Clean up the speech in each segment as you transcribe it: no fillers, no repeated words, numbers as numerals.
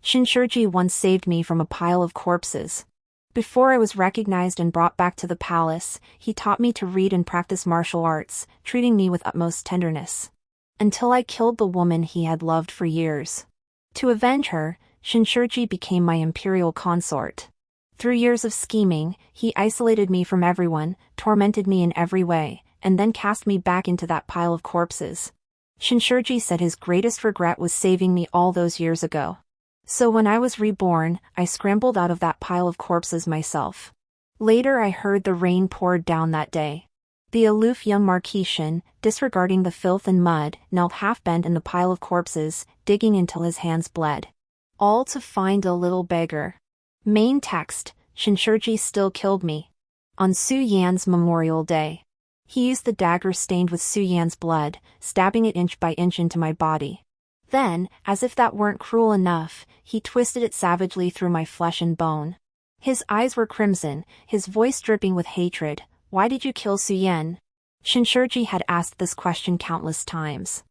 Shen Shiji once saved me from a pile of corpses. Before I was recognized and brought back to the palace, he taught me to read and practice martial arts, treating me with utmost tenderness. Until I killed the woman he had loved for years. To avenge her, Shen Shiji became my imperial consort. Through years of scheming, he isolated me from everyone, tormented me in every way, and then cast me back into that pile of corpses. Shen Shiji said his greatest regret was saving me all those years ago. So when I was reborn, I scrambled out of that pile of corpses myself. Later I heard the rain poured down that day. The aloof young Marquis Shen, disregarding the filth and mud, knelt half-bent in the pile of corpses, digging until his hands bled. All to find a little beggar. Main text, Shen Shiji still killed me. On Su Yan's Memorial Day. He used the dagger stained with Su Yan's blood, stabbing it inch by inch into my body. Then, as if that weren't cruel enough, he twisted it savagely through my flesh and bone. His eyes were crimson, his voice dripping with hatred. Why did you kill Su Yan? Shen Shiji had asked this question countless times.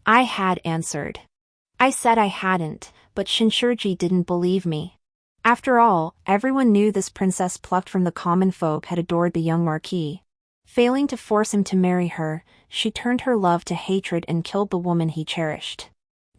I had answered. I said I hadn't, but Shen Shiji didn't believe me. After all, everyone knew this princess plucked from the common folk had adored the young Marquis. Failing to force him to marry her, she turned her love to hatred and killed the woman he cherished.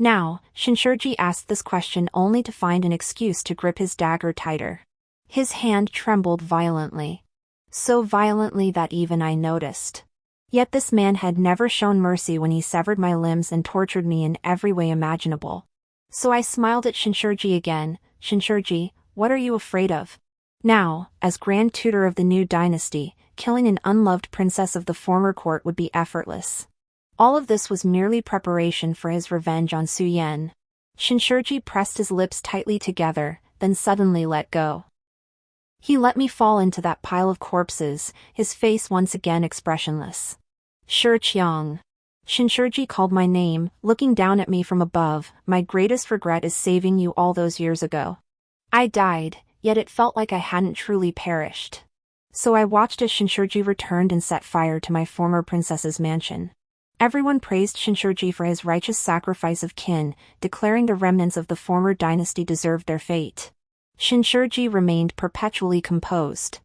Now, Shen Shiji asked this question only to find an excuse to grip his dagger tighter. His hand trembled violently. So violently that even I noticed. Yet this man had never shown mercy when he severed my limbs and tortured me in every way imaginable. So I smiled at Shen Shiji again. Shen Shiji, what are you afraid of? Now, as Grand Tutor of the new dynasty, killing an unloved princess of the former court would be effortless. All of this was merely preparation for his revenge on Su Yan. Shen Shiji pressed his lips tightly together, then suddenly let go. He let me fall into that pile of corpses, his face once again expressionless. Qiang. Shen Shiji called my name, looking down at me from above. My greatest regret is saving you all those years ago. I died, yet it felt like I hadn't truly perished. So I watched as Shen Shiji returned and set fire to my former princess's mansion. Everyone praised Shen Shiji for his righteous sacrifice of kin, declaring the remnants of the former dynasty deserved their fate. Shen Shiji remained perpetually composed.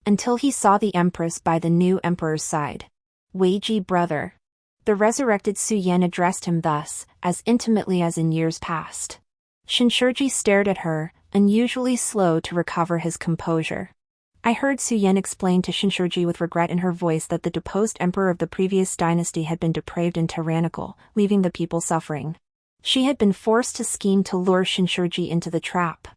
Until he saw the empress by the new emperor's side. Weiji brother. The resurrected Su Yan addressed him thus, as intimately as in years past. Shen Shiji stared at her, unusually slow to recover his composure. I heard Su Yan explain to Shen Shiji with regret in her voice that the deposed emperor of the previous dynasty had been depraved and tyrannical, leaving the people suffering. She had been forced to scheme to lure Shen Shiji into the trap.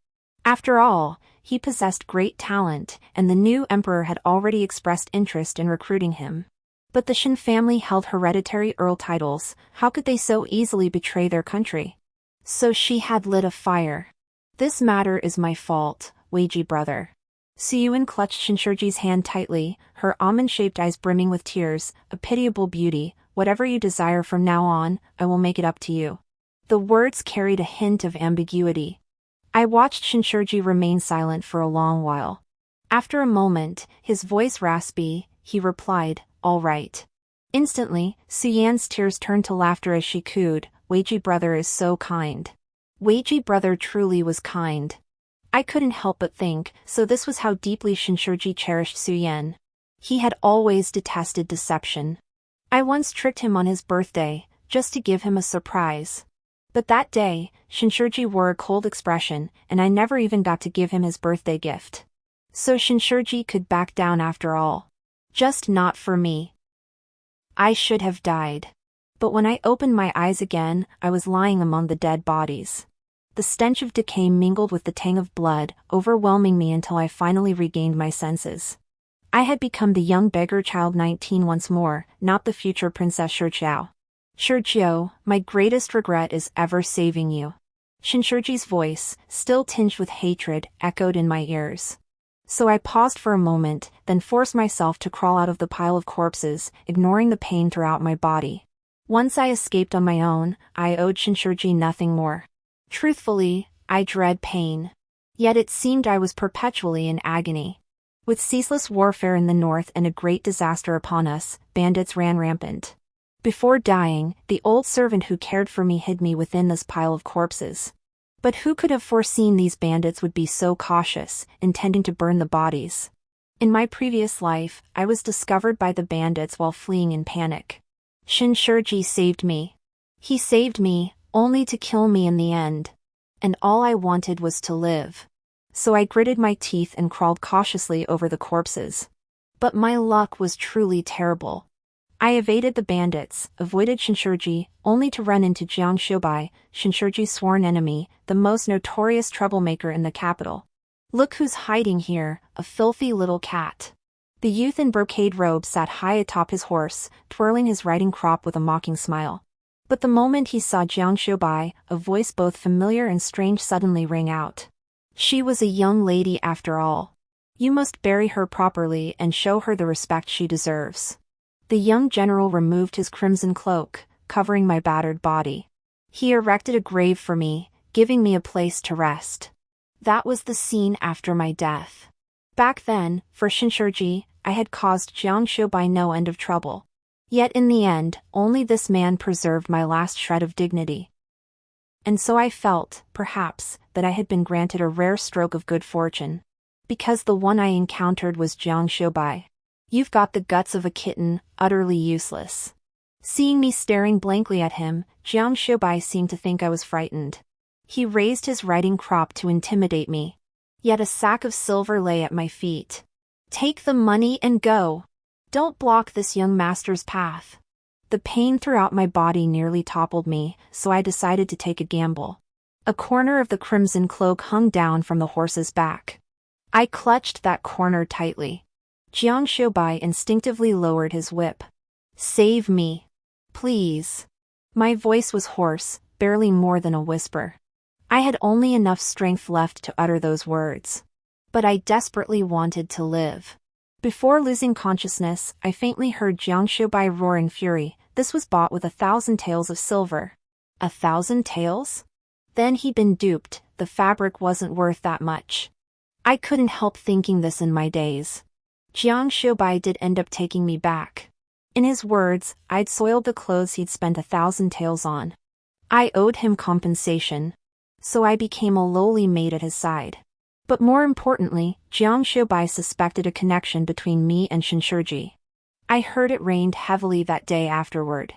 After all, he possessed great talent, and the new emperor had already expressed interest in recruiting him. But the Shen family held hereditary earl titles. How could they so easily betray their country? So she had lit a fire. This matter is my fault, Weiji brother. Su Yuan clutched Shen Shiji's hand tightly, her almond-shaped eyes brimming with tears. A pitiable beauty, whatever you desire from now on, I will make it up to you. The words carried a hint of ambiguity. I watched Shen Shiji remain silent for a long while. After a moment, his voice raspy, he replied, all right. Instantly, Su Yan's tears turned to laughter as she cooed, Weiji brother is so kind. Weiji brother truly was kind. I couldn't help but think, so this was how deeply Shen Shiji cherished Su Yan. He had always detested deception. I once tricked him on his birthday, just to give him a surprise. But that day, Shen Shiji wore a cold expression, and I never even got to give him his birthday gift. So Shen Shiji could back down after all. Just not for me. I should have died. But when I opened my eyes again, I was lying among the dead bodies. The stench of decay mingled with the tang of blood, overwhelming me until I finally regained my senses. I had become the young beggar child 19 once more, not the future Princess Shiqiao. Shiqiao, my greatest regret is ever saving you. Shen Shiji's voice, still tinged with hatred, echoed in my ears. So I paused for a moment, then forced myself to crawl out of the pile of corpses, ignoring the pain throughout my body. Once I escaped on my own, I owed Shen Shiji nothing more. Truthfully, I dread pain. Yet it seemed I was perpetually in agony. With ceaseless warfare in the north and a great disaster upon us, bandits ran rampant. Before dying, the old servant who cared for me hid me within this pile of corpses. But who could have foreseen these bandits would be so cautious, intending to burn the bodies? In my previous life, I was discovered by the bandits while fleeing in panic. Shen Shiji saved me. He saved me, only to kill me in the end. And all I wanted was to live. So I gritted my teeth and crawled cautiously over the corpses. But my luck was truly terrible. I evaded the bandits, avoided Shen Shiji, only to run into Jiang Shoubai, Shen Shiji's sworn enemy, the most notorious troublemaker in the capital. Look who's hiding here, a filthy little cat. The youth in brocade robe sat high atop his horse, twirling his riding crop with a mocking smile. But the moment he saw Jiang Shoubai, a voice both familiar and strange suddenly rang out. She was a young lady after all. You must bury her properly and show her the respect she deserves. The young general removed his crimson cloak, covering my battered body. He erected a grave for me, giving me a place to rest. That was the scene after my death. Back then, for Shen Shiji, I had caused Jiang Shoubai no end of trouble. Yet in the end, only this man preserved my last shred of dignity. And so I felt, perhaps, that I had been granted a rare stroke of good fortune. Because the one I encountered was Jiang Shoubai. You've got the guts of a kitten, utterly useless. Seeing me staring blankly at him, Jiang Shoubai seemed to think I was frightened. He raised his riding crop to intimidate me. Yet a sack of silver lay at my feet. Take the money and go. Don't block this young master's path. The pain throughout my body nearly toppled me, so I decided to take a gamble. A corner of the crimson cloak hung down from the horse's back. I clutched that corner tightly. Jiang Shoubai instinctively lowered his whip. Save me. Please. My voice was hoarse, barely more than a whisper. I had only enough strength left to utter those words. But I desperately wanted to live. Before losing consciousness, I faintly heard Jiang Shoubai roar in fury. This was bought with 1,000 taels of silver. 1,000 taels? Then he'd been duped, the fabric wasn't worth that much. I couldn't help thinking this in my daze. Jiang Shoubai did end up taking me back. In his words, I'd soiled the clothes he'd spent 1,000 taels on. I owed him compensation. So I became a lowly maid at his side. But more importantly, Jiang Shoubai suspected a connection between me and Shen Shiji. I heard it rained heavily that day afterward.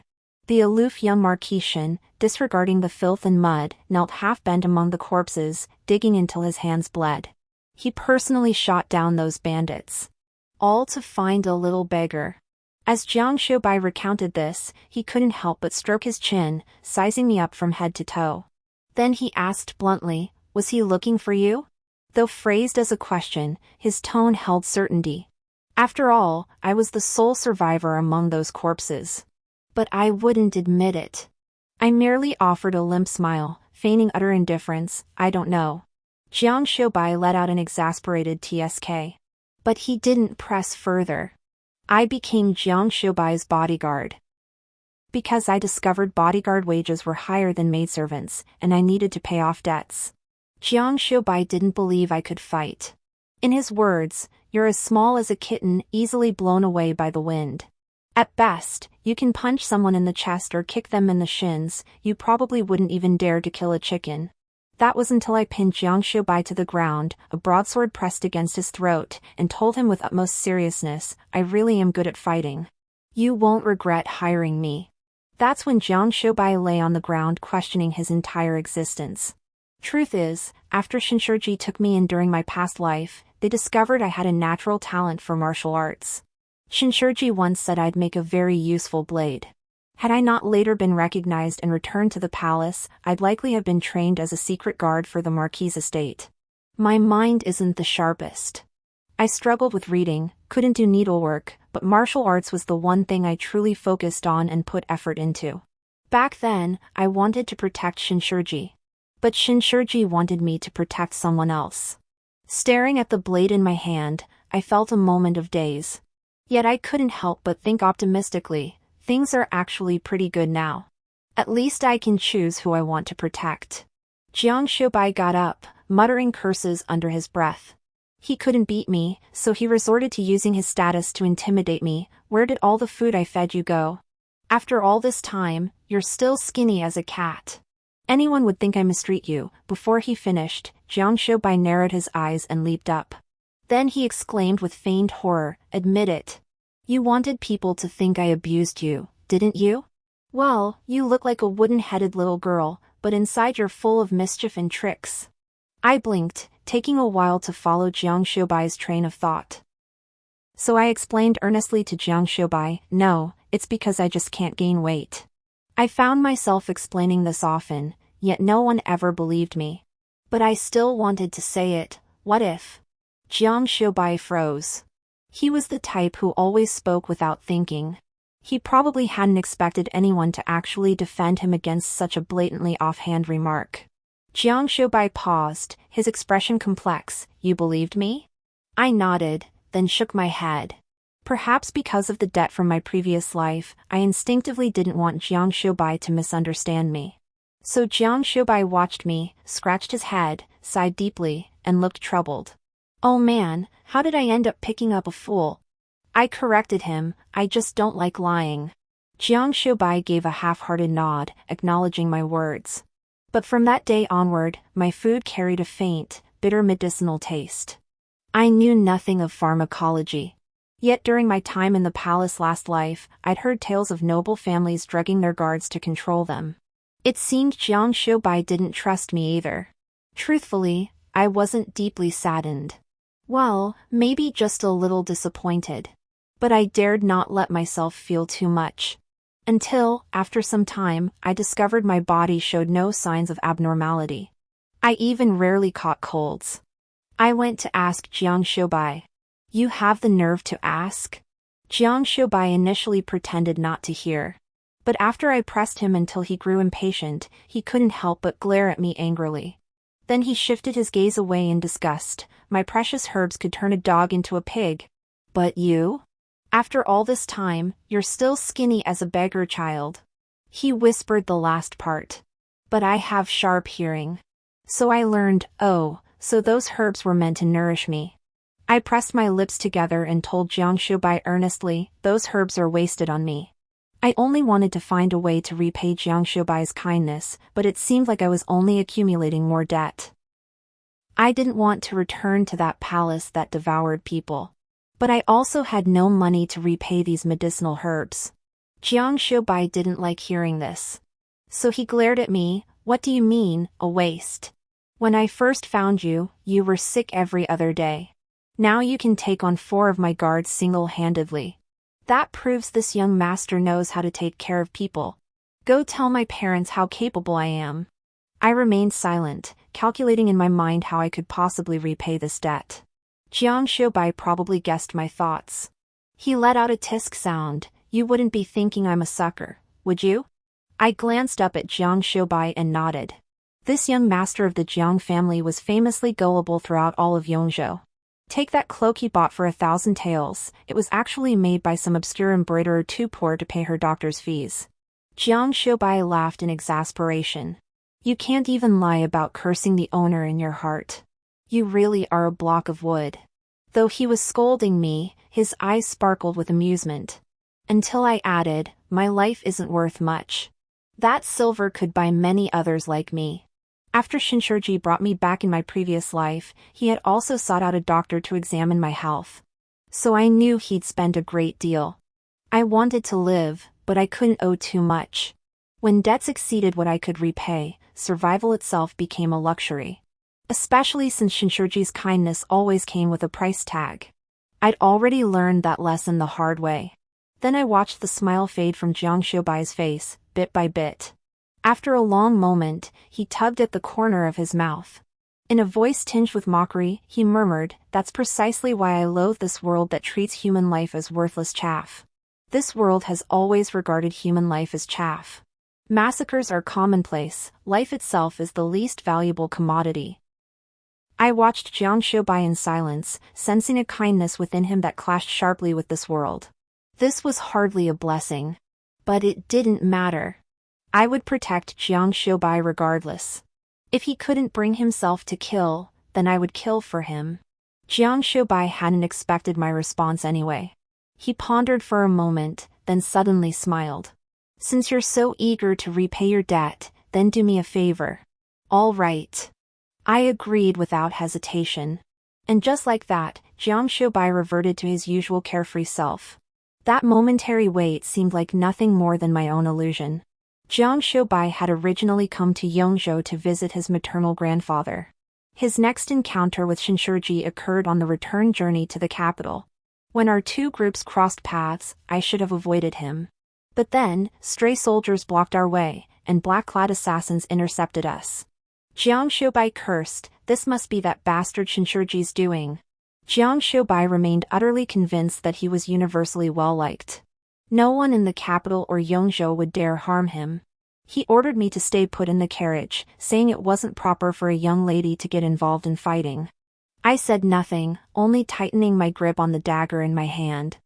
The aloof young Marquis Shen, disregarding the filth and mud, knelt half-bent among the corpses, digging until his hands bled. He personally shot down those bandits. All to find a little beggar. As Jiang Shoubai recounted this, he couldn't help but stroke his chin, sizing me up from head to toe. Then he asked bluntly, was he looking for you? Though phrased as a question, his tone held certainty. After all, I was the sole survivor among those corpses. But I wouldn't admit it. I merely offered a limp smile, feigning utter indifference. I don't know. Jiang Shoubai let out an exasperated tsk. But he didn't press further. I became Jiang Shoubai's bodyguard. Because I discovered bodyguard wages were higher than maidservants, and I needed to pay off debts. Jiang Shoubai didn't believe I could fight. In his words, you're as small as a kitten, easily blown away by the wind. At best, you can punch someone in the chest or kick them in the shins, you probably wouldn't even dare to kill a chicken. That was until I pinned Jiang Shoubai to the ground, a broadsword pressed against his throat, and told him with utmost seriousness, I really am good at fighting. You won't regret hiring me. That's when Jiang Shoubai lay on the ground questioning his entire existence. Truth is, after Shen Shiji took me in during my past life, they discovered I had a natural talent for martial arts. Shen Shiji once said I'd make a very useful blade. Had I not later been recognized and returned to the palace, I'd likely have been trained as a secret guard for the Marquis' estate. My mind isn't the sharpest. I struggled with reading, couldn't do needlework, but martial arts was the one thing I truly focused on and put effort into. Back then, I wanted to protect Shen Shiji. But Shen Shiji wanted me to protect someone else. Staring at the blade in my hand, I felt a moment of daze. Yet I couldn't help but think optimistically, things are actually pretty good now. At least I can choose who I want to protect. Jiang Shoubai got up, muttering curses under his breath. He couldn't beat me, so he resorted to using his status to intimidate me. Where did all the food I fed you go? After all this time, you're still skinny as a cat. Anyone would think I mistreat you." Before he finished, Jiang Shoubai narrowed his eyes and leaped up. Then he exclaimed with feigned horror, "Admit it. You wanted people to think I abused you, didn't you? Well, you look like a wooden-headed little girl, but inside you're full of mischief and tricks." I blinked, taking a while to follow Jiang Shoubai's train of thought. So I explained earnestly to Jiang Shoubai, "No, it's because I just can't gain weight." I found myself explaining this often, yet no one ever believed me. But I still wanted to say it. What if? Jiang Shoubai froze. He was the type who always spoke without thinking. He probably hadn't expected anyone to actually defend him against such a blatantly offhand remark. Jiang Shoubai paused, his expression complex. "You believed me?" I nodded, then shook my head. Perhaps because of the debt from my previous life, I instinctively didn't want Jiang Shoubai to misunderstand me. So Jiang Shoubai watched me, scratched his head, sighed deeply, and looked troubled. "Oh man, how did I end up picking up a fool?" I corrected him, "I just don't like lying." Jiang Shoubai gave a half-hearted nod, acknowledging my words. But from that day onward, my food carried a faint, bitter medicinal taste. I knew nothing of pharmacology. Yet during my time in the palace last life, I'd heard tales of noble families drugging their guards to control them. It seemed Jiang Shoubai didn't trust me either. Truthfully, I wasn't deeply saddened. Well, maybe just a little disappointed. But I dared not let myself feel too much. Until, after some time, I discovered my body showed no signs of abnormality. I even rarely caught colds. I went to ask Jiang Shoubai. "You have the nerve to ask?" Jiang Shoubai initially pretended not to hear. But after I pressed him until he grew impatient, he couldn't help but glare at me angrily. Then he shifted his gaze away in disgust. "My precious herbs could turn a dog into a pig. But you? After all this time, you're still skinny as a beggar child." He whispered the last part. But I have sharp hearing. So I learned, so those herbs were meant to nourish me. I pressed my lips together and told Jiang Shoubai earnestly, "Those herbs are wasted on me." I only wanted to find a way to repay Jiang Shoubai's kindness, but it seemed like I was only accumulating more debt. I didn't want to return to that palace that devoured people. But I also had no money to repay these medicinal herbs. Jiang Shoubai didn't like hearing this. So he glared at me, "What do you mean, a waste? When I first found you, you were sick every other day. Now you can take on 4 of my guards single-handedly. That proves this young master knows how to take care of people. Go tell my parents how capable I am." I remained silent, calculating in my mind how I could possibly repay this debt. Jiang Shoubai probably guessed my thoughts. He let out a tisk sound. "You wouldn't be thinking I'm a sucker, would you?" I glanced up at Jiang Shoubai and nodded. This young master of the Jiang family was famously gullible throughout all of Yongzhou. Take that cloak he bought for 1,000 taels, it was actually made by some obscure embroiderer too poor to pay her doctor's fees. Jiang Shoubai laughed in exasperation. "You can't even lie about cursing the owner in your heart. You really are a block of wood." Though he was scolding me, his eyes sparkled with amusement. Until I added, "My life isn't worth much. That silver could buy many others like me." After Shen Shiji brought me back in my previous life, he had also sought out a doctor to examine my health. So I knew he'd spend a great deal. I wanted to live, but I couldn't owe too much. When debts exceeded what I could repay, survival itself became a luxury. Especially since Shen Shiji's kindness always came with a price tag. I'd already learned that lesson the hard way. Then I watched the smile fade from Jiang Shoubai's face, bit by bit. After a long moment, he tugged at the corner of his mouth. In a voice tinged with mockery, he murmured, "That's precisely why I loathe this world that treats human life as worthless chaff. This world has always regarded human life as chaff. Massacres are commonplace, life itself is the least valuable commodity." I watched Jiang Shoubai in silence, sensing a kindness within him that clashed sharply with this world. This was hardly a blessing. But it didn't matter. I would protect Jiang Shoubai regardless. If he couldn't bring himself to kill, then I would kill for him. Jiang Shoubai hadn't expected my response anyway. He pondered for a moment, then suddenly smiled. "Since you're so eager to repay your debt, then do me a favor. All right. I agreed without hesitation. And just like that, Jiang Shoubai reverted to his usual carefree self. That momentary wait seemed like nothing more than my own illusion. Jiang Shoubai had originally come to Yongzhou to visit his maternal grandfather. His next encounter with Shen Shiji occurred on the return journey to the capital. When our two groups crossed paths, I should have avoided him. But then, stray soldiers blocked our way, and black-clad assassins intercepted us. Jiang Shoubai cursed, "This must be that bastard Shen Shiji's doing." Jiang Shoubai remained utterly convinced that he was universally well-liked. No one in the capital or Yongzhou would dare harm him. He ordered me to stay put in the carriage, saying it wasn't proper for a young lady to get involved in fighting. I said nothing, only tightening my grip on the dagger in my hand.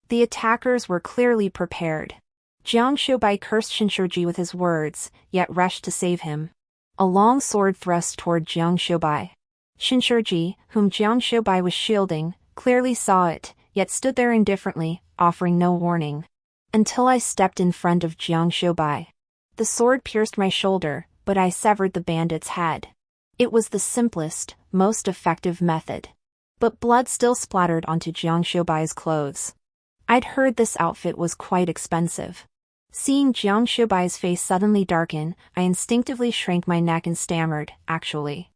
The attackers were clearly prepared. Jiang Shoubai cursed Shen Shiji with his words, yet rushed to save him. A long sword thrust toward Jiang Shoubai. Shen Shiji, whom Jiang Shoubai was shielding, clearly saw it, yet stood there indifferently, offering no warning. Until I stepped in front of Jiang Shoubai. The sword pierced my shoulder, but I severed the bandit's head. It was the simplest, most effective method. But blood still splattered onto Jiang Shoubai's clothes. I'd heard this outfit was quite expensive. Seeing Jiang Shoubai's face suddenly darken, I instinctively shrank my neck and stammered, "Actually,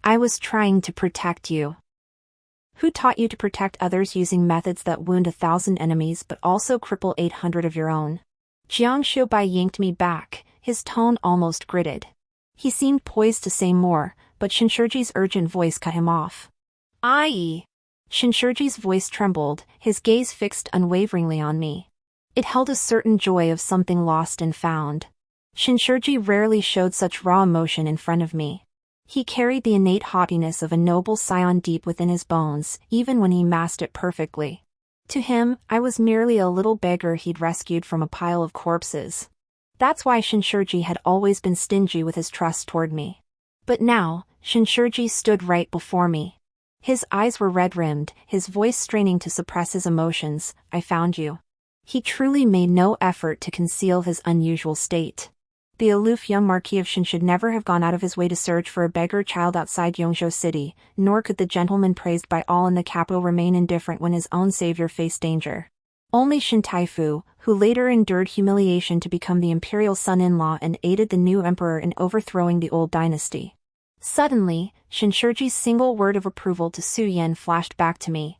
I was trying to protect you." "Who taught you to protect others using methods that wound 1,000 enemies but also cripple 800 of your own?" Jiang Shoubai yanked me back, his tone almost gritted. He seemed poised to say more, but Shen Shiji's urgent voice cut him off. "Ai!" Shen Shiji's voice trembled, his gaze fixed unwaveringly on me. It held a certain joy of something lost and found. Shen Shiji rarely showed such raw emotion in front of me. He carried the innate haughtiness of a noble scion deep within his bones, even when he masked it perfectly. To him, I was merely a little beggar he'd rescued from a pile of corpses. That's why Shen Shiji had always been stingy with his trust toward me. But now, Shen Shiji stood right before me. His eyes were red-rimmed, his voice straining to suppress his emotions. "I found you." He truly made no effort to conceal his unusual state. The aloof young Marquis of Shen should never have gone out of his way to search for a beggar child outside Yongzhou City, nor could the gentleman praised by all in the capital remain indifferent when his own savior faced danger. Only Shen Taifu, who later endured humiliation to become the imperial son-in-law and aided the new emperor in overthrowing the old dynasty. Suddenly, Shen Shiji's single word of approval to Su Yan flashed back to me.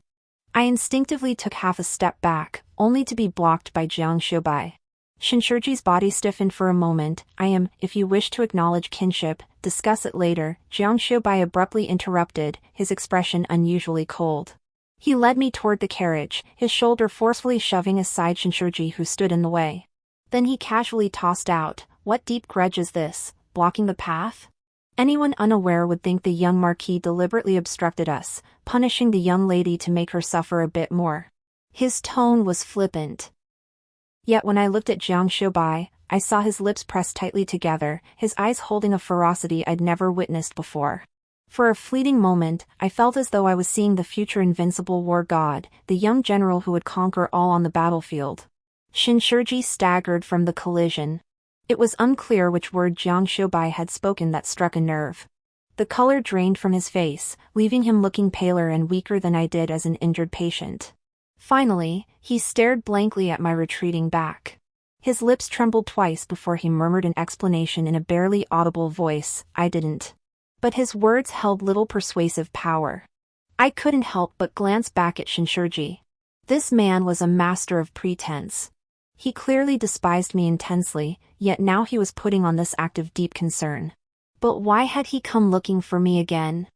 I instinctively took half a step back, only to be blocked by Jiang Shoubai. Shen Shiji's body stiffened for a moment. If you wish to acknowledge kinship, discuss it later," Jiang Shoubai abruptly interrupted, his expression unusually cold. He led me toward the carriage, his shoulder forcefully shoving aside Shen Shiji who stood in the way. Then he casually tossed out, "What deep grudge is this, blocking the path?" Anyone unaware would think the young Marquis deliberately obstructed us, punishing the young lady to make her suffer a bit more. His tone was flippant. Yet when I looked at Jiang Shoubai, I saw his lips pressed tightly together, his eyes holding a ferocity I'd never witnessed before. For a fleeting moment, I felt as though I was seeing the future invincible war god, the young general who would conquer all on the battlefield. Shen Shiji staggered from the collision. It was unclear which word Jiang Shoubai had spoken that struck a nerve. The color drained from his face, leaving him looking paler and weaker than I did as an injured patient. Finally, he stared blankly at my retreating back. His lips trembled twice before he murmured an explanation in a barely audible voice, "I didn't." But his words held little persuasive power. I couldn't help but glance back at Shen Shiji. This man was a master of pretense. He clearly despised me intensely, yet now he was putting on this act of deep concern. But why had he come looking for me again?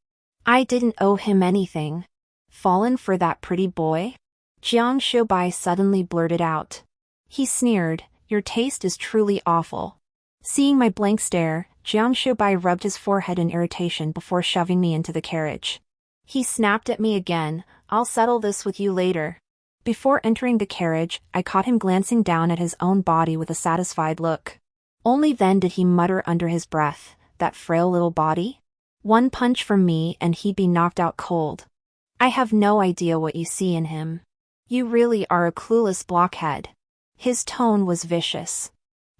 I didn't owe him anything. Fallen for that pretty boy? Jiang Shoubai suddenly blurted out. He sneered, "Your taste is truly awful." Seeing my blank stare, Jiang Shoubai rubbed his forehead in irritation before shoving me into the carriage. He snapped at me again, "I'll settle this with you later." Before entering the carriage, I caught him glancing down at his own body with a satisfied look. Only then did he mutter under his breath, "That frail little body? One punch from me and he'd be knocked out cold. I have no idea what you see in him. You really are a clueless blockhead." His tone was vicious.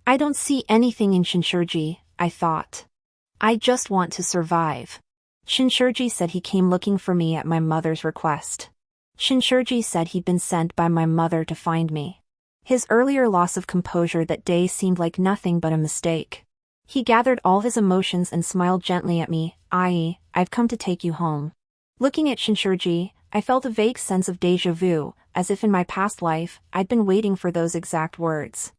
"I don't see anything in Shen Shiji," I thought. I just want to survive. Shen Shiji said he came looking for me at my mother's request. Shen Shiji said he'd been sent by my mother to find me. His earlier loss of composure that day seemed like nothing but a mistake. He gathered all his emotions and smiled gently at me, i.e., I've come to take you home. Looking at Shen Shiji, I felt a vague sense of déjà vu, as if in my past life, I'd been waiting for those exact words.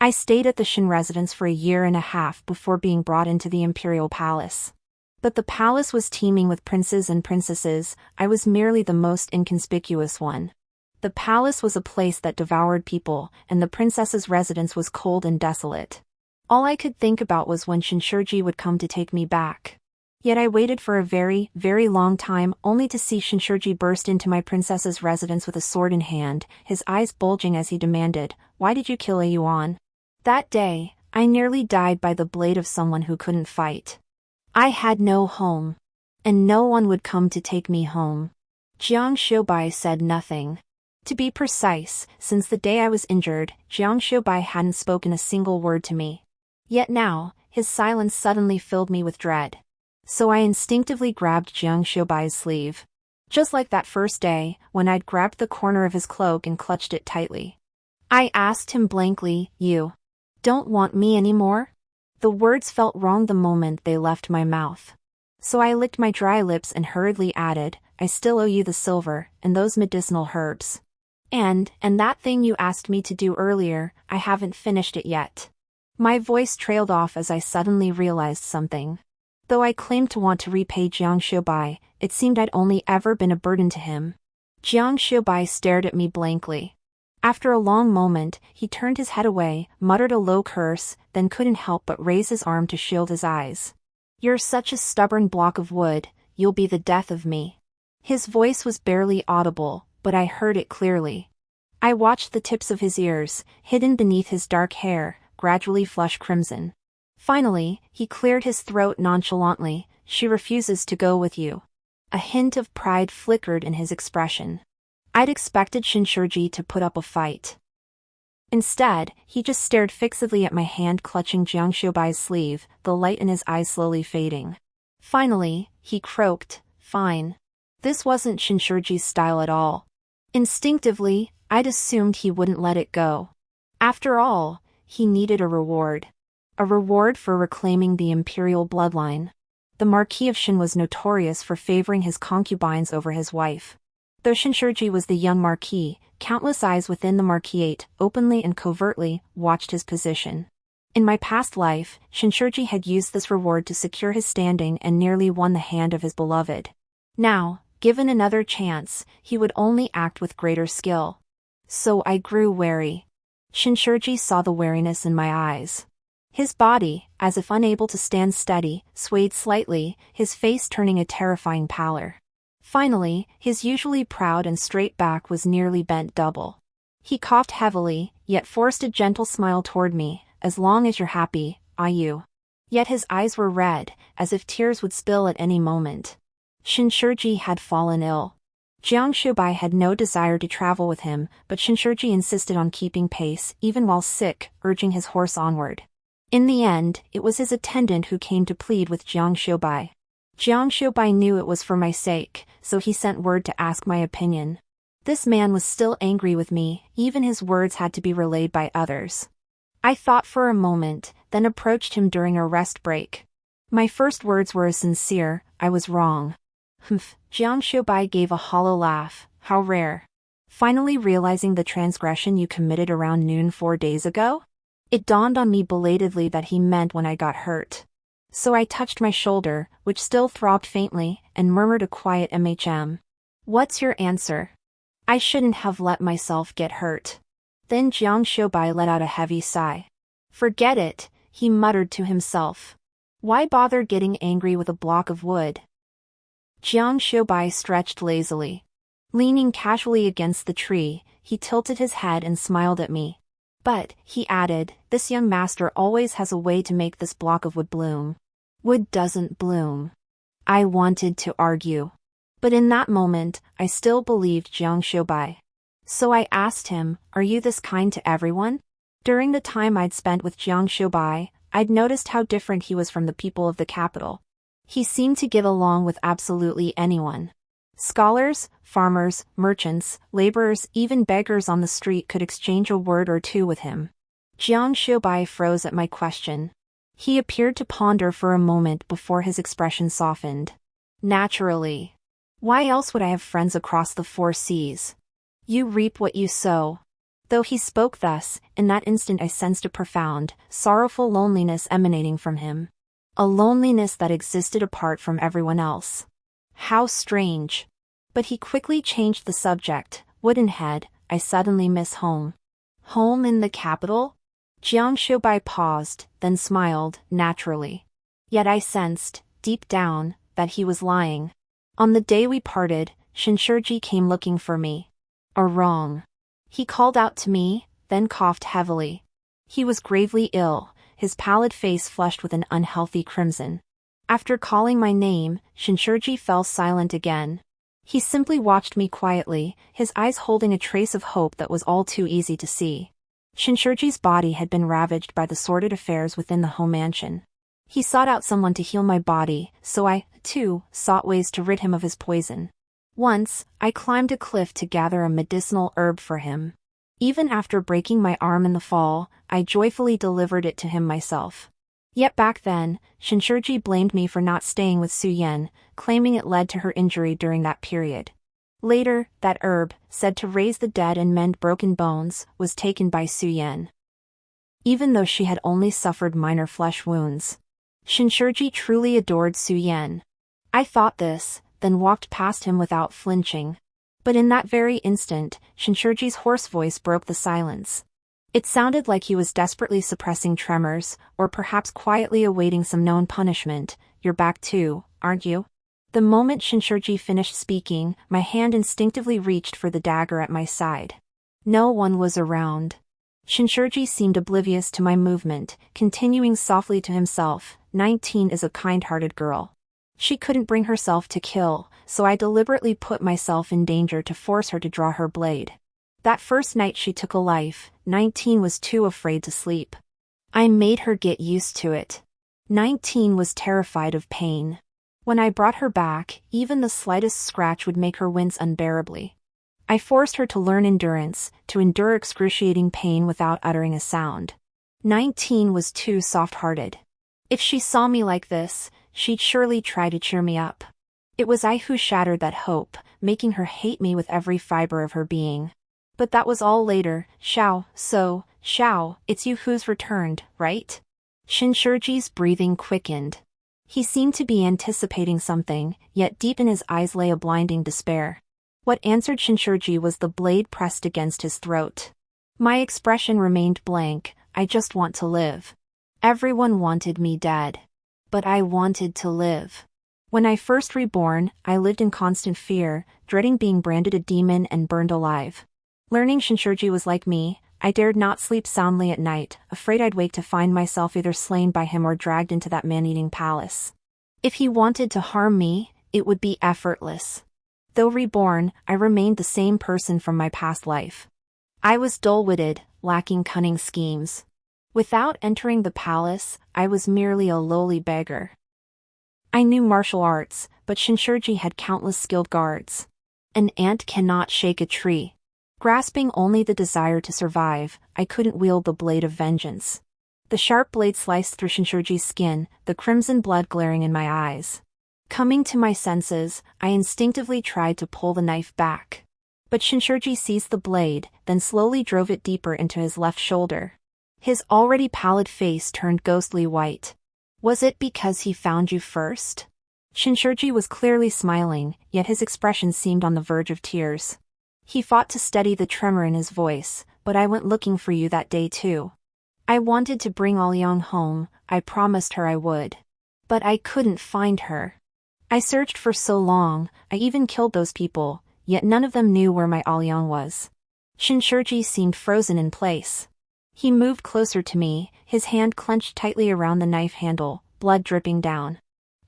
I stayed at the Shen residence for a year and a half before being brought into the imperial palace. But the palace was teeming with princes and princesses, I was merely the most inconspicuous one. The palace was a place that devoured people, and the princess's residence was cold and desolate. All I could think about was when Shen Shiji would come to take me back. Yet I waited for a very, very long time only to see Shen Shiji burst into my princess's residence with a sword in hand, his eyes bulging as he demanded, "Why did you kill a Yuan?" That day, I nearly died by the blade of someone who couldn't fight. I had no home. And no one would come to take me home. Jiang Xiubai said nothing. To be precise, since the day I was injured, Jiang Xiubai hadn't spoken a single word to me. Yet now, his silence suddenly filled me with dread. So I instinctively grabbed Jiang Xiubai's sleeve. Just like that first day, when I'd grabbed the corner of his cloak and clutched it tightly. I asked him blankly, "You don't want me anymore?" The words felt wrong the moment they left my mouth. So I licked my dry lips and hurriedly added, "I still owe you the silver, and those medicinal herbs. And that thing you asked me to do earlier, I haven't finished it yet." My voice trailed off as I suddenly realized something. Though I claimed to want to repay Jiang Xiubai, it seemed I'd only ever been a burden to him. Jiang Xiubai stared at me blankly. After a long moment, he turned his head away, muttered a low curse, then couldn't help but raise his arm to shield his eyes. "You're such a stubborn block of wood, you'll be the death of me." His voice was barely audible, but I heard it clearly. I watched the tips of his ears, hidden beneath his dark hair, gradually flush crimson. Finally, he cleared his throat nonchalantly, "She refuses to go with you." A hint of pride flickered in his expression. I'd expected Shen Shiji to put up a fight. Instead, he just stared fixedly at my hand clutching Jiang Xiubai's sleeve, the light in his eyes slowly fading. Finally, he croaked, "Fine." This wasn't Shen Shiji's style at all. Instinctively, I'd assumed he wouldn't let it go. After all, he needed a reward. A reward for reclaiming the imperial bloodline. The Marquis of Shen was notorious for favoring his concubines over his wife. Though Shen Shiji was the young marquis, countless eyes within the marquisate, openly and covertly, watched his position. In my past life, Shen Shiji had used this reward to secure his standing and nearly won the hand of his beloved. Now, given another chance, he would only act with greater skill. So I grew wary. Shen Shiji saw the wariness in my eyes. His body, as if unable to stand steady, swayed slightly, his face turning a terrifying pallor. Finally, his usually proud and straight back was nearly bent double. He coughed heavily, yet forced a gentle smile toward me, "As long as you're happy, you." Yet his eyes were red, as if tears would spill at any moment. Shen Shiji had fallen ill. Jiang Xiubai had no desire to travel with him, but Shen Shiji insisted on keeping pace, even while sick, urging his horse onward. In the end, it was his attendant who came to plead with Jiang Xiubai. Jiang Xiubai knew it was for my sake, so he sent word to ask my opinion. This man was still angry with me, even his words had to be relayed by others. I thought for a moment, then approached him during a rest break. My first words were as sincere, "I was wrong." "Humph," Jiang Xiubai gave a hollow laugh, "How rare. Finally realizing the transgression you committed around noon 4 days ago?" It dawned on me belatedly that he meant when I got hurt. So I touched my shoulder, which still throbbed faintly, and murmured a quiet "What's your answer?" I shouldn't have let myself get hurt. Then Jiang Xiubai let out a heavy sigh. "Forget it," he muttered to himself. "Why bother getting angry with a block of wood?" Jiang Xiubai stretched lazily. Leaning casually against the tree, he tilted his head and smiled at me. "But," he added, "this young master always has a way to make this block of wood bloom." "Wood doesn't bloom." I wanted to argue. But in that moment, I still believed Jiang Xiubai. So I asked him, "Are you this kind to everyone?" During the time I'd spent with Jiang Xiubai, I'd noticed how different he was from the people of the capital. He seemed to get along with absolutely anyone. Scholars, farmers, merchants, laborers, even beggars on the street could exchange a word or two with him. Jiang Xiubai froze at my question. He appeared to ponder for a moment before his expression softened. Naturally. Why else would I have friends across the 4 seas? You reap what you sow. Though he spoke thus, in that instant I sensed a profound, sorrowful loneliness emanating from him. A loneliness that existed apart from everyone else. How strange. But he quickly changed the subject. Woodenhead, I suddenly miss home. Home in the capital? Jiang Xiubai paused, then smiled, naturally. Yet I sensed, deep down, that he was lying. On the day we parted, Shen Shiji came looking for me. Or wrong. He called out to me, then coughed heavily. He was gravely ill, his pallid face flushed with an unhealthy crimson. After calling my name, Shen Shiji fell silent again. He simply watched me quietly, his eyes holding a trace of hope that was all too easy to see. Shen Shiji's body had been ravaged by the sordid affairs within the home mansion. He sought out someone to heal my body, so I, too, sought ways to rid him of his poison. Once, I climbed a cliff to gather a medicinal herb for him. Even after breaking my arm in the fall, I joyfully delivered it to him myself. Yet back then, Shen Shiji blamed me for not staying with Su Yan, claiming it led to her injury during that period. Later, that herb, said to raise the dead and mend broken bones, was taken by Su Yan. Even though she had only suffered minor flesh wounds. Shen Shiji truly adored Su Yan. I thought this, then walked past him without flinching. But in that very instant, Shen Shiji's hoarse voice broke the silence. It sounded like he was desperately suppressing tremors, or perhaps quietly awaiting some known punishment. You're back too, aren't you? The moment Shen Shiji finished speaking, my hand instinctively reached for the dagger at my side. No one was around. Shen Shiji seemed oblivious to my movement, continuing softly to himself, 19 is a kind-hearted girl. She couldn't bring herself to kill, so I deliberately put myself in danger to force her to draw her blade. That first night she took a life, 19 was too afraid to sleep. I made her get used to it. 19 was terrified of pain. When I brought her back, even the slightest scratch would make her wince unbearably. I forced her to learn endurance, to endure excruciating pain without uttering a sound. 19 was too soft-hearted. If she saw me like this, she'd surely try to cheer me up. It was I who shattered that hope, making her hate me with every fiber of her being. But that was all later. Xiao, it's you who's returned, right? Shen Shiji's breathing quickened. He seemed to be anticipating something, yet deep in his eyes lay a blinding despair. What answered Shen Shiji was the blade pressed against his throat. My expression remained blank. I just want to live. Everyone wanted me dead. But I wanted to live. When I first reborn, I lived in constant fear, dreading being branded a demon and burned alive. Learning Shen Shiji was like me, I dared not sleep soundly at night, afraid I'd wake to find myself either slain by him or dragged into that man-eating palace. If he wanted to harm me, it would be effortless. Though reborn, I remained the same person from my past life. I was dull-witted, lacking cunning schemes. Without entering the palace, I was merely a lowly beggar. I knew martial arts, but Shen Shiji had countless skilled guards. An ant cannot shake a tree. Grasping only the desire to survive, I couldn't wield the blade of vengeance. The sharp blade sliced through Shen Shiji's skin, the crimson blood glaring in my eyes. Coming to my senses, I instinctively tried to pull the knife back. But Shen Shiji seized the blade, then slowly drove it deeper into his left shoulder. His already pallid face turned ghostly white. Was it because he found you first? Shen Shiji was clearly smiling, yet his expression seemed on the verge of tears. He fought to steady the tremor in his voice, but I went looking for you that day too. I wanted to bring Aoyang home, I promised her I would. But I couldn't find her. I searched for so long, I even killed those people, yet none of them knew where my Aoyang was. Shen Shiji seemed frozen in place. He moved closer to me, his hand clenched tightly around the knife handle, blood dripping down.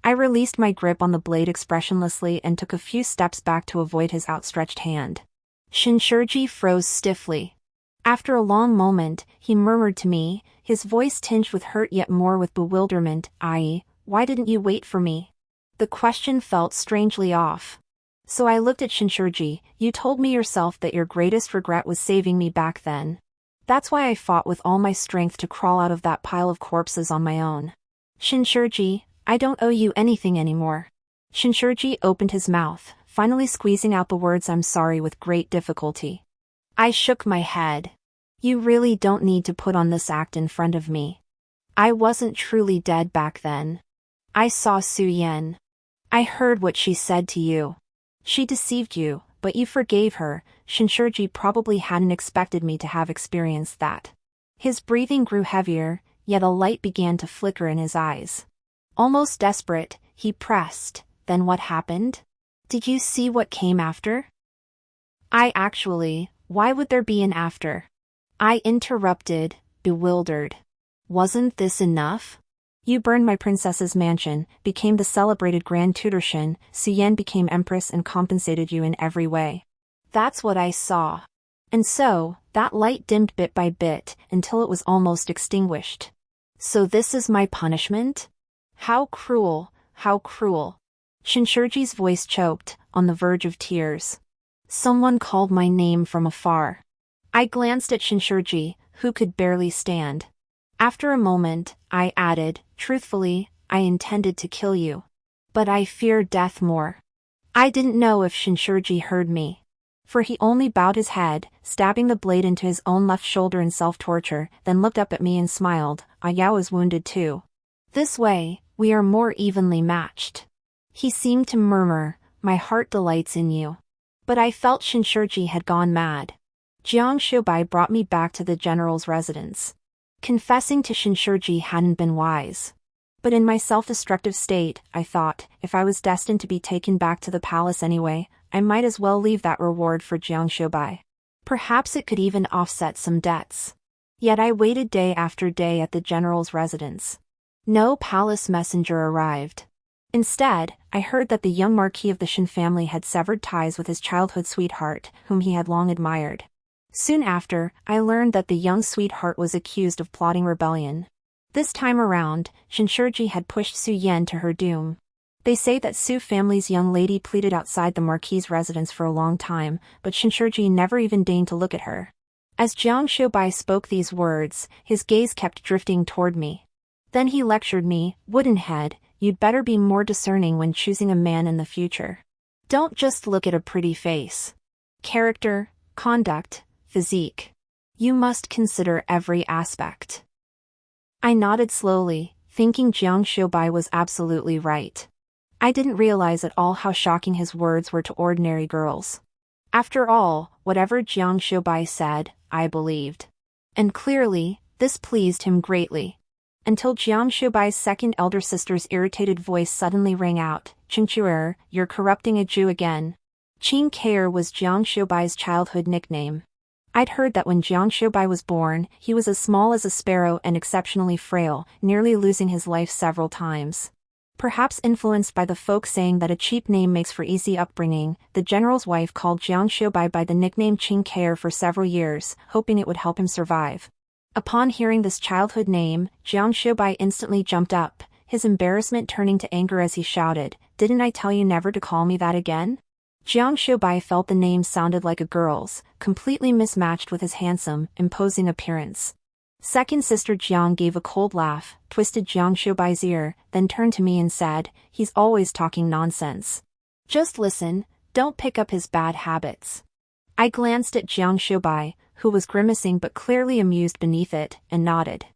I released my grip on the blade expressionlessly and took a few steps back to avoid his outstretched hand. Shen Shiji froze stiffly. After a long moment, he murmured to me, his voice tinged with hurt yet more with bewilderment, why didn't you wait for me? The question felt strangely off. So I looked at Shen Shiji. You told me yourself that your greatest regret was saving me back then. That's why I fought with all my strength to crawl out of that pile of corpses on my own. Shen Shiji, I don't owe you anything anymore. Shen Shiji opened his mouth, finally squeezing out the words I'm sorry with great difficulty. I shook my head. You really don't need to put on this act in front of me. I wasn't truly dead back then. I saw Su Yan. I heard what she said to you. She deceived you, but you forgave her. Shen Shiji probably hadn't expected me to have experienced that. His breathing grew heavier, yet a light began to flicker in his eyes. Almost desperate, he pressed, then what happened? Did you see what came after? Why would there be an after? I interrupted, bewildered. Wasn't this enough? You burned my princess's mansion, became the celebrated Grand Tutor Shen, Su Yan became empress and compensated you in every way. That's what I saw. And so, that light dimmed bit by bit, until it was almost extinguished. So this is my punishment? How cruel, how cruel. Shen Shiji's voice choked, on the verge of tears. Someone called my name from afar. I glanced at Shen Shiji, who could barely stand. After a moment, I added, truthfully, I intended to kill you. But I fear death more. I didn't know if Shen Shiji heard me. For he only bowed his head, stabbing the blade into his own left shoulder in self-torture, then looked up at me and smiled. Yao is wounded too. This way, we are more evenly matched. He seemed to murmur, my heart delights in you. But I felt Shen Shiji had gone mad. Jiang Xiubai brought me back to the general's residence. Confessing to Shen Shiji hadn't been wise. But in my self-destructive state, I thought, if I was destined to be taken back to the palace anyway, I might as well leave that reward for Jiang Xiubai. Perhaps it could even offset some debts. Yet I waited day after day at the general's residence. No palace messenger arrived. Instead, I heard that the young Marquis of the Shen family had severed ties with his childhood sweetheart, whom he had long admired. Soon after, I learned that the young sweetheart was accused of plotting rebellion. This time around, Shen Shiji had pushed Su Yan to her doom. They say that Su family's young lady pleaded outside the Marquis' residence for a long time, but Shen Shiji never even deigned to look at her. As Jiang Xiubai spoke these words, his gaze kept drifting toward me. Then he lectured me, woodenhead, you'd better be more discerning when choosing a man in the future. Don't just look at a pretty face. Character, conduct, physique. You must consider every aspect. I nodded slowly, thinking Jiang Xiubai was absolutely right. I didn't realize at all how shocking his words were to ordinary girls. After all, whatever Jiang Xiubai said, I believed. And clearly, this pleased him greatly. Until Jiang Xiubai's second elder sister's irritated voice suddenly rang out, Qing Chuer, you're corrupting a Jew again. Qing Keier was Jiang Xiubai's childhood nickname. I'd heard that when Jiang Xiubai was born, he was as small as a sparrow and exceptionally frail, nearly losing his life several times. Perhaps influenced by the folk saying that a cheap name makes for easy upbringing, the general's wife called Jiang Xiubai by the nickname Qing Keier for several years, hoping it would help him survive. Upon hearing this childhood name, Jiang Xiubai instantly jumped up, his embarrassment turning to anger as he shouted, "Didn't I tell you never to call me that again?" Jiang Xiubai felt the name sounded like a girl's, completely mismatched with his handsome, imposing appearance. Second sister Jiang gave a cold laugh, twisted Jiang Xiubai's ear, then turned to me and said, "He's always talking nonsense. Just listen, don't pick up his bad habits." I glanced at Jiang Xiubai, who was grimacing but clearly amused beneath it, and nodded.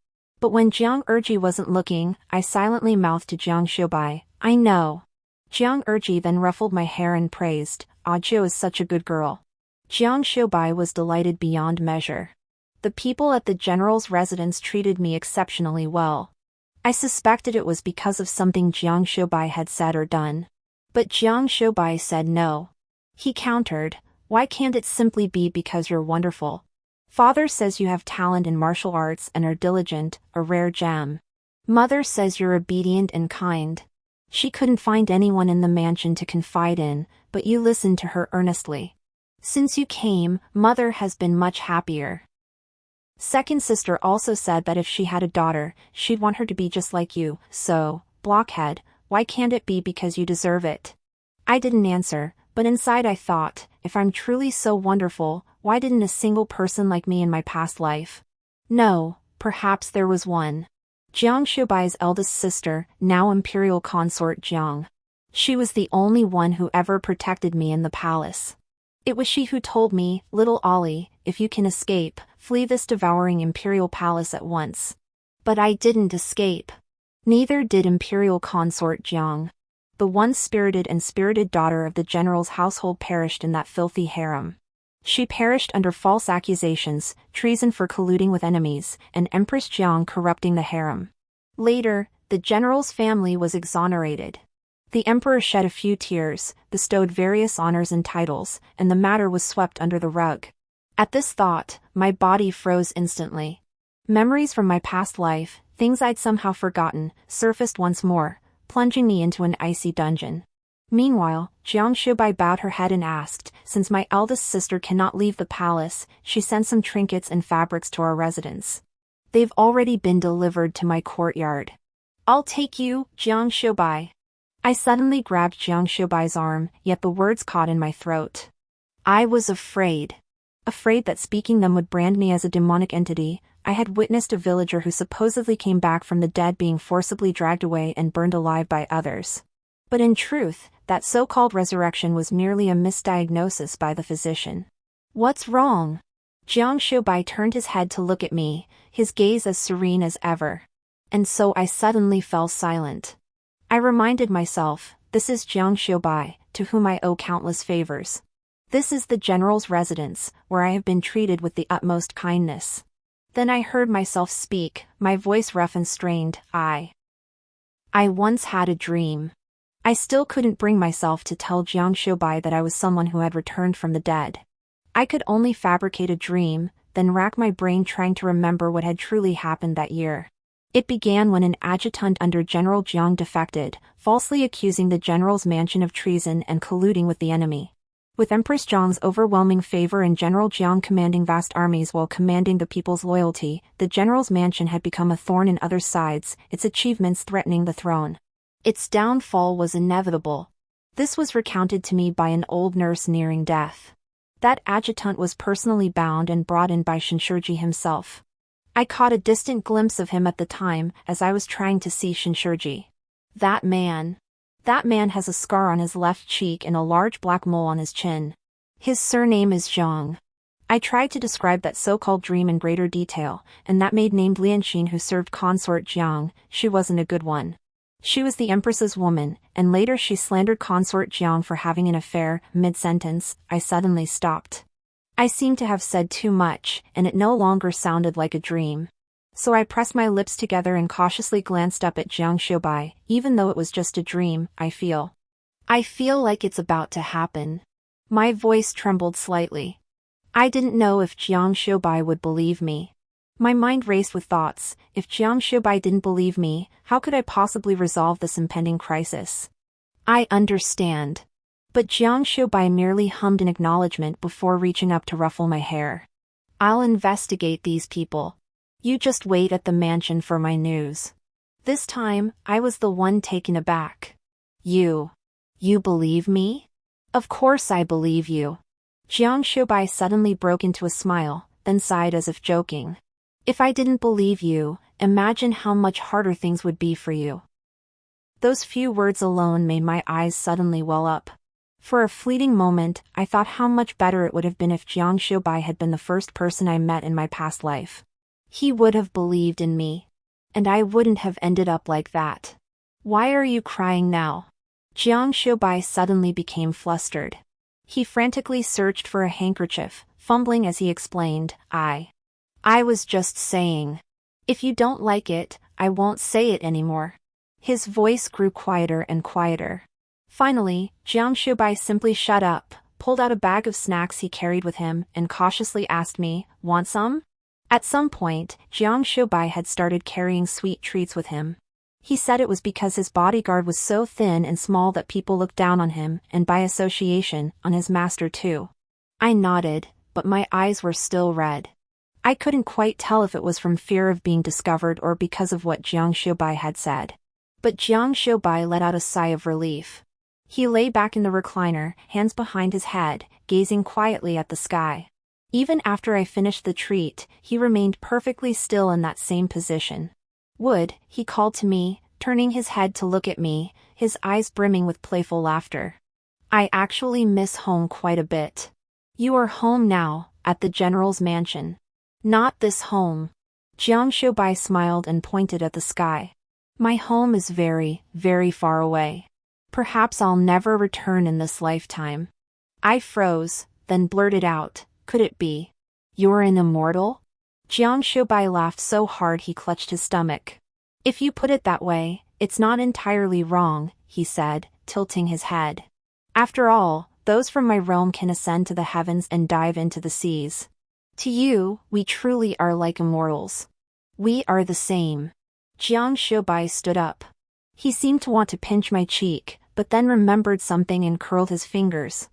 But when Jiang Erji wasn't looking, I silently mouthed to Jiang Xiubai, "I know." Jiang Erji then ruffled my hair and praised, "Ah, Jiu is such a good girl." Jiang Xiubai was delighted beyond measure. The people at the general's residence treated me exceptionally well. I suspected it was because of something Jiang Xiubai had said or done. But Jiang Xiubai said no. He countered, "Why can't it simply be because you're wonderful? Father says you have talent in martial arts and are diligent, a rare gem. Mother says you're obedient and kind. She couldn't find anyone in the mansion to confide in, but you listened to her earnestly. Since you came, Mother has been much happier. Second sister also said that if she had a daughter, she'd want her to be just like you, so, blockhead, why can't it be because you deserve it? I didn't answer, but inside I thought, if I'm truly so wonderful, why didn't a single person like me in my past life? No, perhaps there was one. Jiang Shubai's eldest sister, now imperial consort Jiang. She was the only one who ever protected me in the palace. It was she who told me, little Ollie, if you can escape, flee this devouring imperial palace at once. But I didn't escape. Neither did imperial consort Jiang. The once-spirited and spirited daughter of the general's household perished in that filthy harem. She perished under false accusations, treason for colluding with enemies, and Empress Jiang corrupting the harem. Later, the general's family was exonerated. The emperor shed a few tears, bestowed various honors and titles, and the matter was swept under the rug. At this thought, my body froze instantly. Memories from my past life, things I'd somehow forgotten, surfaced once more, plunging me into an icy dungeon. Meanwhile, Jiang Shubai bowed her head and asked, since my eldest sister cannot leave the palace, she sent some trinkets and fabrics to our residence. They've already been delivered to my courtyard. I'll take you, Jiang Shubai. I suddenly grabbed Jiang Shubai's arm, yet the words caught in my throat. I was afraid. Afraid that speaking them would brand me as a demonic entity. I had witnessed a villager who supposedly came back from the dead being forcibly dragged away and burned alive by others. But in truth, that so-called resurrection was merely a misdiagnosis by the physician. What's wrong? Jiang Shubai turned his head to look at me, his gaze as serene as ever. And so I suddenly fell silent. I reminded myself, this is Jiang Shubai, to whom I owe countless favors. This is the general's residence, where I have been treated with the utmost kindness. Then I heard myself speak, my voice rough and strained. I once had a dream. I still couldn't bring myself to tell Jiang Shubai that I was someone who had returned from the dead. I could only fabricate a dream, then rack my brain trying to remember what had truly happened that year. It began when an adjutant under General Jiang defected, falsely accusing the general's mansion of treason and colluding with the enemy. With Empress Jiang's overwhelming favor and General Jiang commanding vast armies while commanding the people's loyalty, the general's mansion had become a thorn in other sides, its achievements threatening the throne. Its downfall was inevitable. This was recounted to me by an old nurse nearing death. That adjutant was personally bound and brought in by Shen Shiji himself. I caught a distant glimpse of him at the time, as I was trying to see Shen Shiji. That man has a scar on his left cheek and a large black mole on his chin. His surname is Zhang. I tried to describe that so-called dream in greater detail, and that maid named Lianxin who served consort Jiang, she wasn't a good one. She was the empress's woman, and later she slandered consort Jiang for having an affair. Mid-sentence, I suddenly stopped. I seemed to have said too much, and it no longer sounded like a dream. So I pressed my lips together and cautiously glanced up at Jiang Shubai. Even though it was just a dream, I feel like it's about to happen. My voice trembled slightly. I didn't know if Jiang Shubai would believe me. My mind raced with thoughts. If Jiang Shubai didn't believe me, how could I possibly resolve this impending crisis? I understand. But Jiang Shubai merely hummed an acknowledgement before reaching up to ruffle my hair. I'll investigate these people. You just wait at the mansion for my news. This time, I was the one taken aback. You believe me? Of course I believe you. Jiang Shubai suddenly broke into a smile, then sighed as if joking. If I didn't believe you, imagine how much harder things would be for you. Those few words alone made my eyes suddenly well up. For a fleeting moment, I thought how much better it would have been if Jiang Shubai had been the first person I met in my past life. He would have believed in me. And I wouldn't have ended up like that. Why are you crying now? Jiang Shubai suddenly became flustered. He frantically searched for a handkerchief, fumbling as he explained, I was just saying. If you don't like it, I won't say it anymore. His voice grew quieter and quieter. Finally, Jiang Shubai simply shut up, pulled out a bag of snacks he carried with him, and cautiously asked me, want some? At some point, Jiang Shubai had started carrying sweet treats with him. He said it was because his bodyguard was so thin and small that people looked down on him, and by association, on his master too. I nodded, but my eyes were still red. I couldn't quite tell if it was from fear of being discovered or because of what Jiang Xiubai had said. But Jiang Xiubai let out a sigh of relief. He lay back in the recliner, hands behind his head, gazing quietly at the sky. Even after I finished the treat, he remained perfectly still in that same position. "Wood," he called to me, turning his head to look at me, his eyes brimming with playful laughter. "I actually miss home quite a bit. You are home now, at the general's mansion. Not this home." Jiang Xiubai smiled and pointed at the sky. "My home is very, very far away. Perhaps I'll never return in this lifetime." I froze, then blurted out, "Could it be? You're an immortal?" Jiang Xiubai laughed so hard he clutched his stomach. "If you put it that way, it's not entirely wrong," he said, tilting his head. "After all, those from my realm can ascend to the heavens and dive into the seas. To you, we truly are like immortals. We are the same." Jiang Xiubai stood up. He seemed to want to pinch my cheek, but then remembered something and curled his fingers.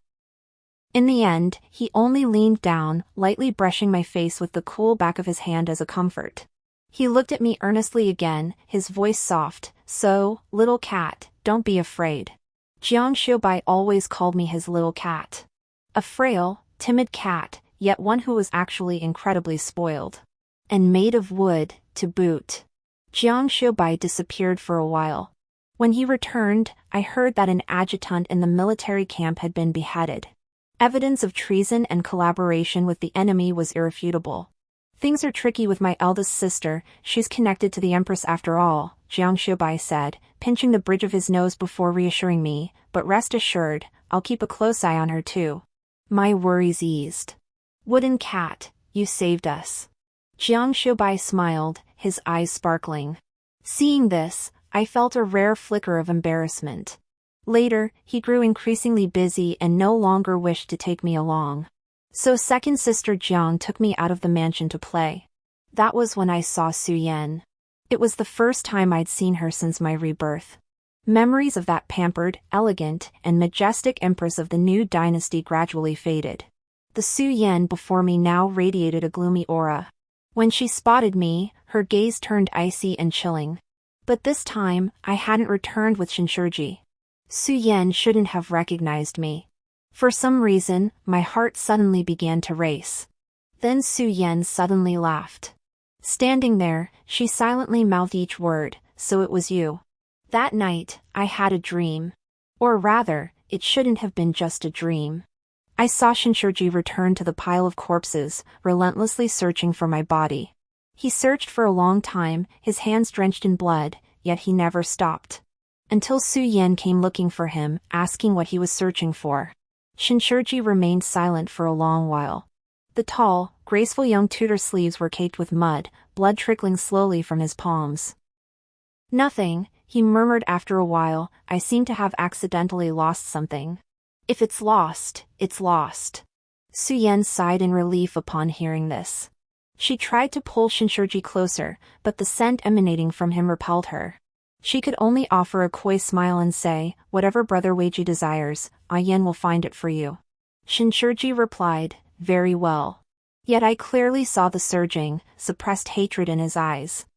In the end, he only leaned down, lightly brushing my face with the cool back of his hand as a comfort. He looked at me earnestly again, his voice soft. "So, little cat, don't be afraid." Jiang Xiubai always called me his little cat. A frail, timid cat, yet one who was actually incredibly spoiled. And made of wood, to boot. Jiang Xiubai disappeared for a while. When he returned, I heard that an adjutant in the military camp had been beheaded. Evidence of treason and collaboration with the enemy was irrefutable. "Things are tricky with my eldest sister, she's connected to the Empress after all," Jiang Xiubai said, pinching the bridge of his nose before reassuring me, "but rest assured, I'll keep a close eye on her too." My worries eased. "Wooden cat, you saved us." Jiang Xiubai smiled, his eyes sparkling. Seeing this, I felt a rare flicker of embarrassment. Later, he grew increasingly busy and no longer wished to take me along. So second sister Jiang took me out of the mansion to play. That was when I saw Su Yan. It was the first time I'd seen her since my rebirth. Memories of that pampered, elegant, and majestic empress of the new dynasty gradually faded. The Su Yan before me now radiated a gloomy aura. When she spotted me, her gaze turned icy and chilling. But this time, I hadn't returned with Shen Shiji. Su Yan shouldn't have recognized me. For some reason, my heart suddenly began to race. Then Su Yan suddenly laughed. Standing there, she silently mouthed each word, "So it was you." That night, I had a dream. Or rather, it shouldn't have been just a dream. I saw Shen Shiji return to the pile of corpses, relentlessly searching for my body. He searched for a long time, his hands drenched in blood, yet he never stopped. Until Su Yan came looking for him, asking what he was searching for. Shen Shiji remained silent for a long while. The tall, graceful young tutor's sleeves were caked with mud, blood trickling slowly from his palms. "Nothing," he murmured after a while, "I seem to have accidentally lost something." "If it's lost, it's lost." Su Yan sighed in relief upon hearing this. She tried to pull Shen Shiji closer, but the scent emanating from him repelled her. She could only offer a coy smile and say, "Whatever Brother Weiji desires, Yan will find it for you." Shen Shiji replied, "Very well." Yet I clearly saw the surging, suppressed hatred in his eyes.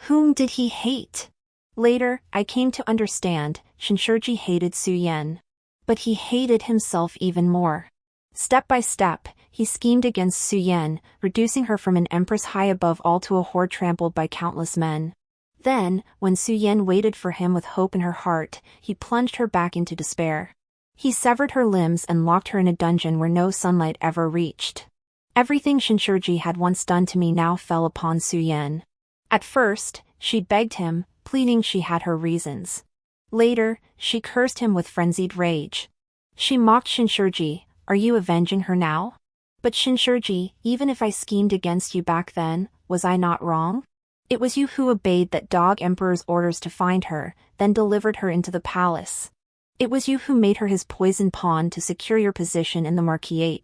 Whom did he hate? Later, I came to understand, Shen Shiji hated Su Yan. But he hated himself even more. Step by step, he schemed against Su Yan, reducing her from an empress high above all to a whore trampled by countless men. Then, when Su Yan waited for him with hope in her heart, he plunged her back into despair. He severed her limbs and locked her in a dungeon where no sunlight ever reached. Everything Shen Shiji had once done to me now fell upon Su Yan. At first, she begged him, pleading she had her reasons. Later, she cursed him with frenzied rage. She mocked Shen Shiji, "Are you avenging her now? But Shen Shiji, even if I schemed against you back then, was I not wrong? It was you who obeyed that dog emperor's orders to find her, then delivered her into the palace. It was you who made her his poison pawn to secure your position in the Marquis.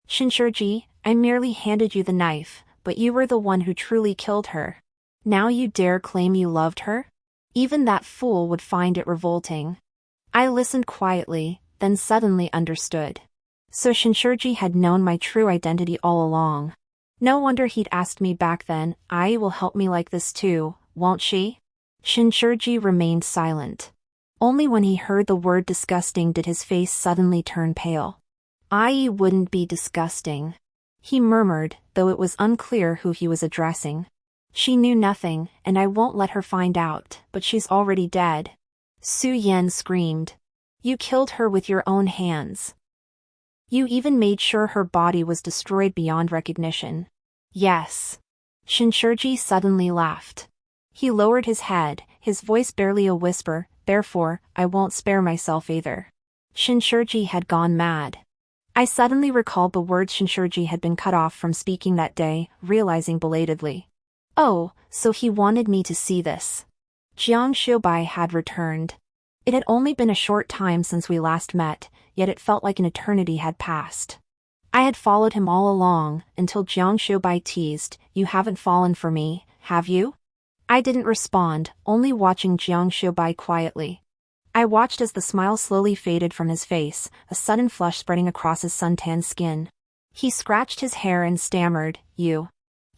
Shen Shiji, I merely handed you the knife, but you were the one who truly killed her. Now you dare claim you loved her? Even that fool would find it revolting." I listened quietly, then suddenly understood. So Shen Shiji had known my true identity all along. No wonder he'd asked me back then. I will help me like this too, won't she? Shen Shiji remained silent. Only when he heard the word disgusting did his face suddenly turn pale. I wouldn't be disgusting, he murmured, though it was unclear who he was addressing. She knew nothing, and I won't let her find out, but she's already dead. Su Yan screamed. You killed her with your own hands. You even made sure her body was destroyed beyond recognition. Yes. Shen Shiji suddenly laughed. He lowered his head, his voice barely a whisper, therefore, I won't spare myself either. Shen Shiji had gone mad. I suddenly recalled the words Shen Shiji had been cut off from speaking that day, realizing belatedly. Oh, so he wanted me to see this. Jiang Xiubai had returned. It had only been a short time since we last met, yet it felt like an eternity had passed. I had followed him all along, until Jiang Xiubai teased, You haven't fallen for me, have you? I didn't respond, only watching Jiang Xiubai quietly. I watched as the smile slowly faded from his face, a sudden flush spreading across his suntanned skin. He scratched his hair and stammered, You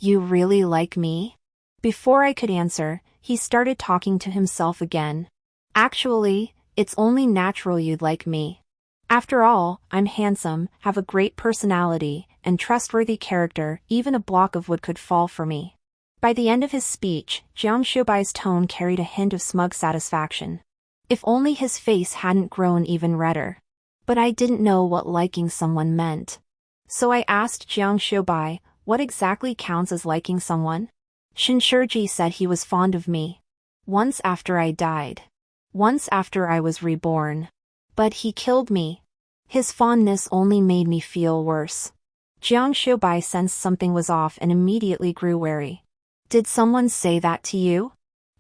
really like me? Before I could answer, he started talking to himself again. Actually, it's only natural you'd like me. After all, I'm handsome, have a great personality, and trustworthy character, even a block of wood could fall for me. By the end of his speech, Jiang Xiubai's tone carried a hint of smug satisfaction. If only his face hadn't grown even redder. But I didn't know what liking someone meant. So I asked Jiang Xiubai, what exactly counts as liking someone? Shen Shiji said he was fond of me. Once after I died. Once after I was reborn. But he killed me. His fondness only made me feel worse. Jiang Xiubai sensed something was off and immediately grew wary. Did someone say that to you?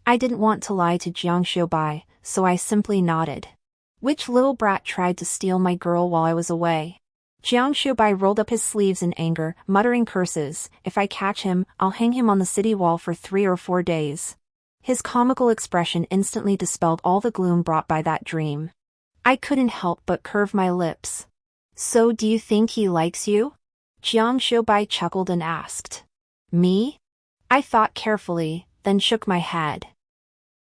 I didn't want to lie to Jiang Xiubai, so I simply nodded. Which little brat tried to steal my girl while I was away? Jiang Xiubai rolled up his sleeves in anger, muttering curses. If I catch him, I'll hang him on the city wall for 3 or 4 days. His comical expression instantly dispelled all the gloom brought by that dream. I couldn't help but curve my lips. So do you think he likes you? Jiang Xiubai chuckled and asked. Me? I thought carefully, then shook my head.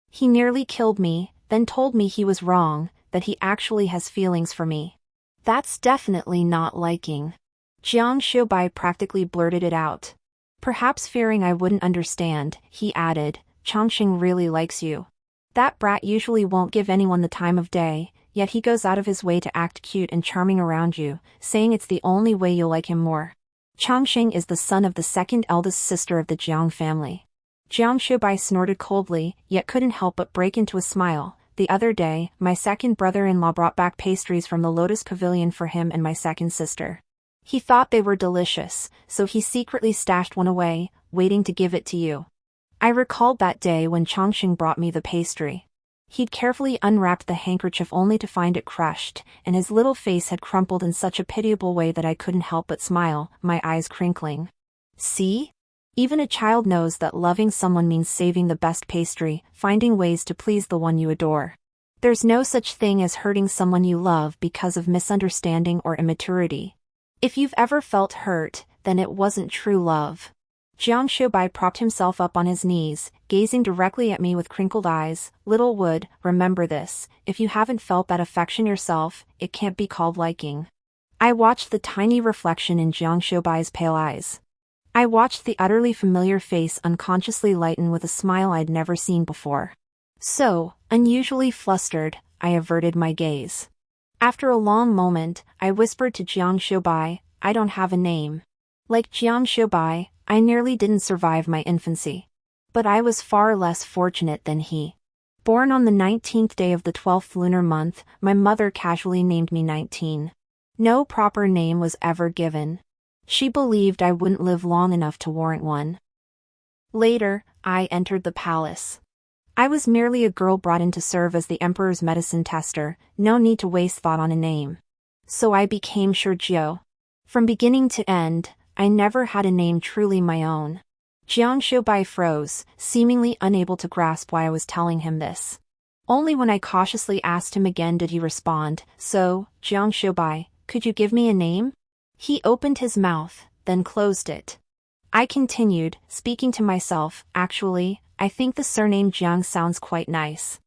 He nearly killed me, then told me he was wrong, that he actually has feelings for me. That's definitely not liking. Jiang Xiubai practically blurted it out. Perhaps fearing I wouldn't understand, he added, Chongqing really likes you. That brat usually won't give anyone the time of day, yet he goes out of his way to act cute and charming around you, saying it's the only way you'll like him more. Chongqing is the son of the second eldest sister of the Jiang family. Jiang Xiubai snorted coldly, yet couldn't help but break into a smile. The other day, my second brother-in-law brought back pastries from the Lotus Pavilion for him and my second sister. He thought they were delicious, so he secretly stashed one away, waiting to give it to you. I recalled that day when Chongqing brought me the pastry. He'd carefully unwrapped the handkerchief only to find it crushed, and his little face had crumpled in such a pitiable way that I couldn't help but smile, my eyes crinkling. See? Even a child knows that loving someone means saving the best pastry, finding ways to please the one you adore. There's no such thing as hurting someone you love because of misunderstanding or immaturity. If you've ever felt hurt, then it wasn't true love. Jiang Xiubai propped himself up on his knees, gazing directly at me with crinkled eyes. Little Wood, remember this, if you haven't felt that affection yourself, it can't be called liking. I watched the tiny reflection in Jiang Xiubai's pale eyes. I watched the utterly familiar face unconsciously lighten with a smile I'd never seen before. So, unusually flustered, I averted my gaze. After a long moment, I whispered to Jiang Xiubai, I don't have a name. Like Jiang Xiubai, I nearly didn't survive my infancy. But I was far less fortunate than he. Born on the 19th day of the 12th lunar month, my mother casually named me 19. No proper name was ever given. She believed I wouldn't live long enough to warrant one. Later, I entered the palace. I was merely a girl brought in to serve as the emperor's medicine tester, no need to waste thought on a name. So I became Shijio. From beginning to end, I never had a name truly my own. Jiang Xiubai froze, seemingly unable to grasp why I was telling him this. Only when I cautiously asked him again did he respond, So, Jiang Xiubai, could you give me a name? He opened his mouth, then closed it. I continued, speaking to myself, actually, I think the surname Jiang sounds quite nice.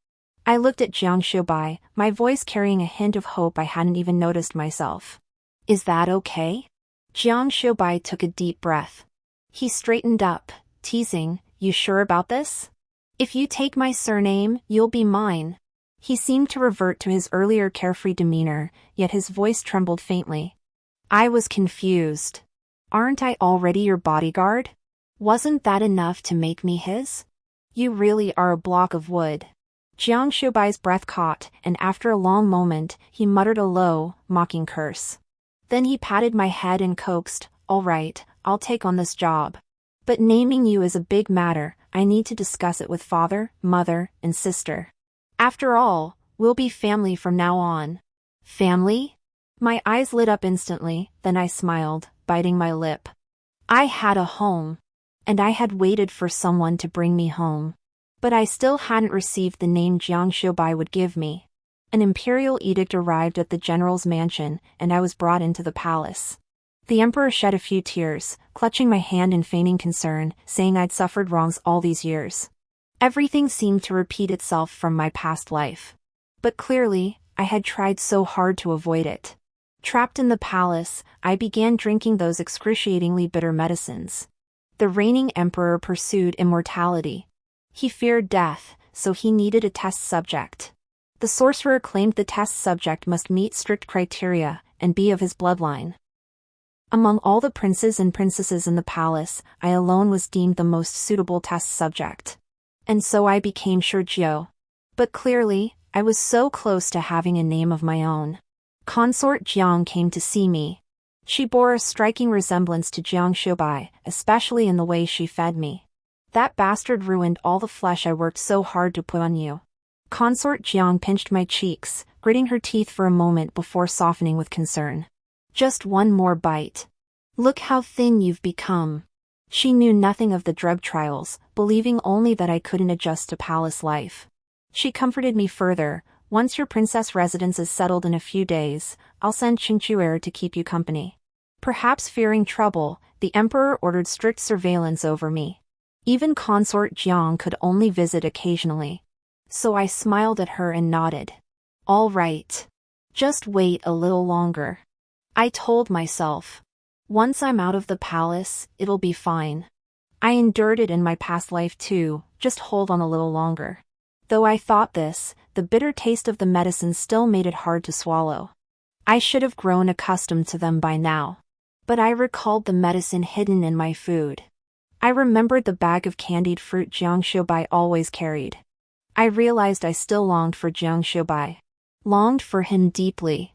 I looked at Jiang Shoubai, my voice carrying a hint of hope I hadn't even noticed myself. Is that okay? Jiang Shoubai took a deep breath. He straightened up, teasing, you sure about this? If you take my surname, you'll be mine. He seemed to revert to his earlier carefree demeanor, yet his voice trembled faintly. I was confused. Aren't I already your bodyguard? Wasn't that enough to make me his? You really are a block of wood. Jiang Shoubai's breath caught, and after a long moment, he muttered a low, mocking curse. Then he patted my head and coaxed, all right, I'll take on this job. But naming you is a big matter, I need to discuss it with father, mother, and sister. After all, we'll be family from now on. Family? My eyes lit up instantly, then I smiled, biting my lip. I had a home. And I had waited for someone to bring me home. But I still hadn't received the name Jiang Shoubai would give me. An imperial edict arrived at the general's mansion, and I was brought into the palace. The emperor shed a few tears, clutching my hand in feigning concern, saying I'd suffered wrongs all these years. Everything seemed to repeat itself from my past life. But clearly, I had tried so hard to avoid it. Trapped in the palace, I began drinking those excruciatingly bitter medicines. The reigning emperor pursued immortality. He feared death, so he needed a test subject. The sorcerer claimed the test subject must meet strict criteria, and be of his bloodline. Among all the princes and princesses in the palace, I alone was deemed the most suitable test subject. And so I became Shurjiu. But clearly, I was so close to having a name of my own. Consort Jiang came to see me. She bore a striking resemblance to Jiang Shoubai, especially in the way she fed me. That bastard ruined all the flesh I worked so hard to put on you. Consort Jiang pinched my cheeks, gritting her teeth for a moment before softening with concern. Just one more bite. Look how thin you've become. She knew nothing of the drug trials, believing only that I couldn't adjust to palace life. She comforted me further. Once your princess residence is settled in a few days, I'll send Qingchuer to keep you company. Perhaps fearing trouble, the emperor ordered strict surveillance over me. Even consort Jiang could only visit occasionally. So I smiled at her and nodded. All right. Just wait a little longer. I told myself. Once I'm out of the palace, it'll be fine. I endured it in my past life too, just hold on a little longer. Though I thought this, the bitter taste of the medicine still made it hard to swallow. I should have grown accustomed to them by now. But I recalled the medicine hidden in my food. I remembered the bag of candied fruit Jiang Shoubai always carried. I realized I still longed for Jiang Shoubai. Longed for him deeply.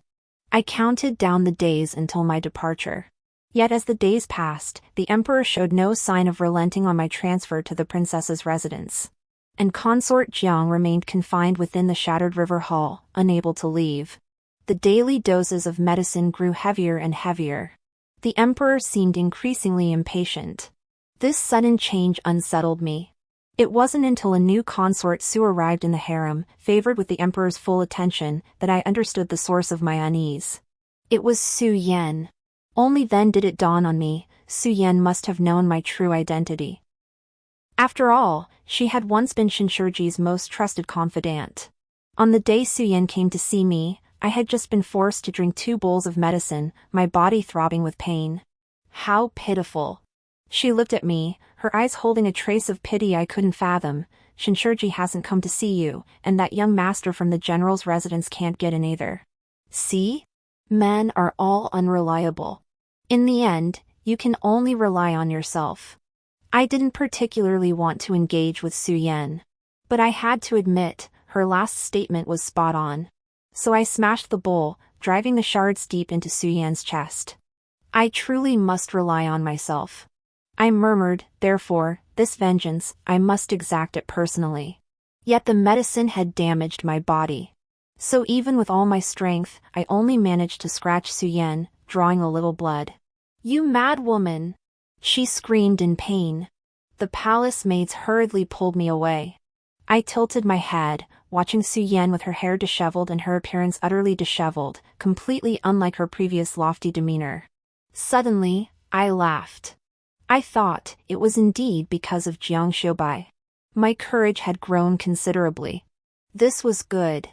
I counted down the days until my departure. Yet as the days passed, the emperor showed no sign of relenting on my transfer to the princess's residence. And consort Jiang remained confined within the shattered river hall, unable to leave. The daily doses of medicine grew heavier and heavier. The emperor seemed increasingly impatient. This sudden change unsettled me. It wasn't until a new consort Su arrived in the harem, favored with the emperor's full attention, that I understood the source of my unease. It was Su Yan. Only then did it dawn on me, Su Yan must have known my true identity. After all, she had once been Shen Shiji's most trusted confidant. On the day Su Yan came to see me, I had just been forced to drink 2 bowls of medicine, my body throbbing with pain. How pitiful. She looked at me, her eyes holding a trace of pity I couldn't fathom. Shen Shiji hasn't come to see you, and that young master from the general's residence can't get in either. See? Men are all unreliable. In the end, you can only rely on yourself. I didn't particularly want to engage with Su Yan. But I had to admit, her last statement was spot on. So I smashed the bowl, driving the shards deep into Su Yan's chest. I truly must rely on myself. I murmured, therefore, this vengeance, I must exact it personally. Yet the medicine had damaged my body. So even with all my strength, I only managed to scratch Su Yan, drawing a little blood. You mad woman! She screamed in pain. The palace maids hurriedly pulled me away. I tilted my head, watching Su Yan with her hair disheveled and her appearance utterly disheveled, completely unlike her previous lofty demeanor. Suddenly, I laughed. I thought it was indeed because of Jiang Shoubai. My courage had grown considerably. This was good.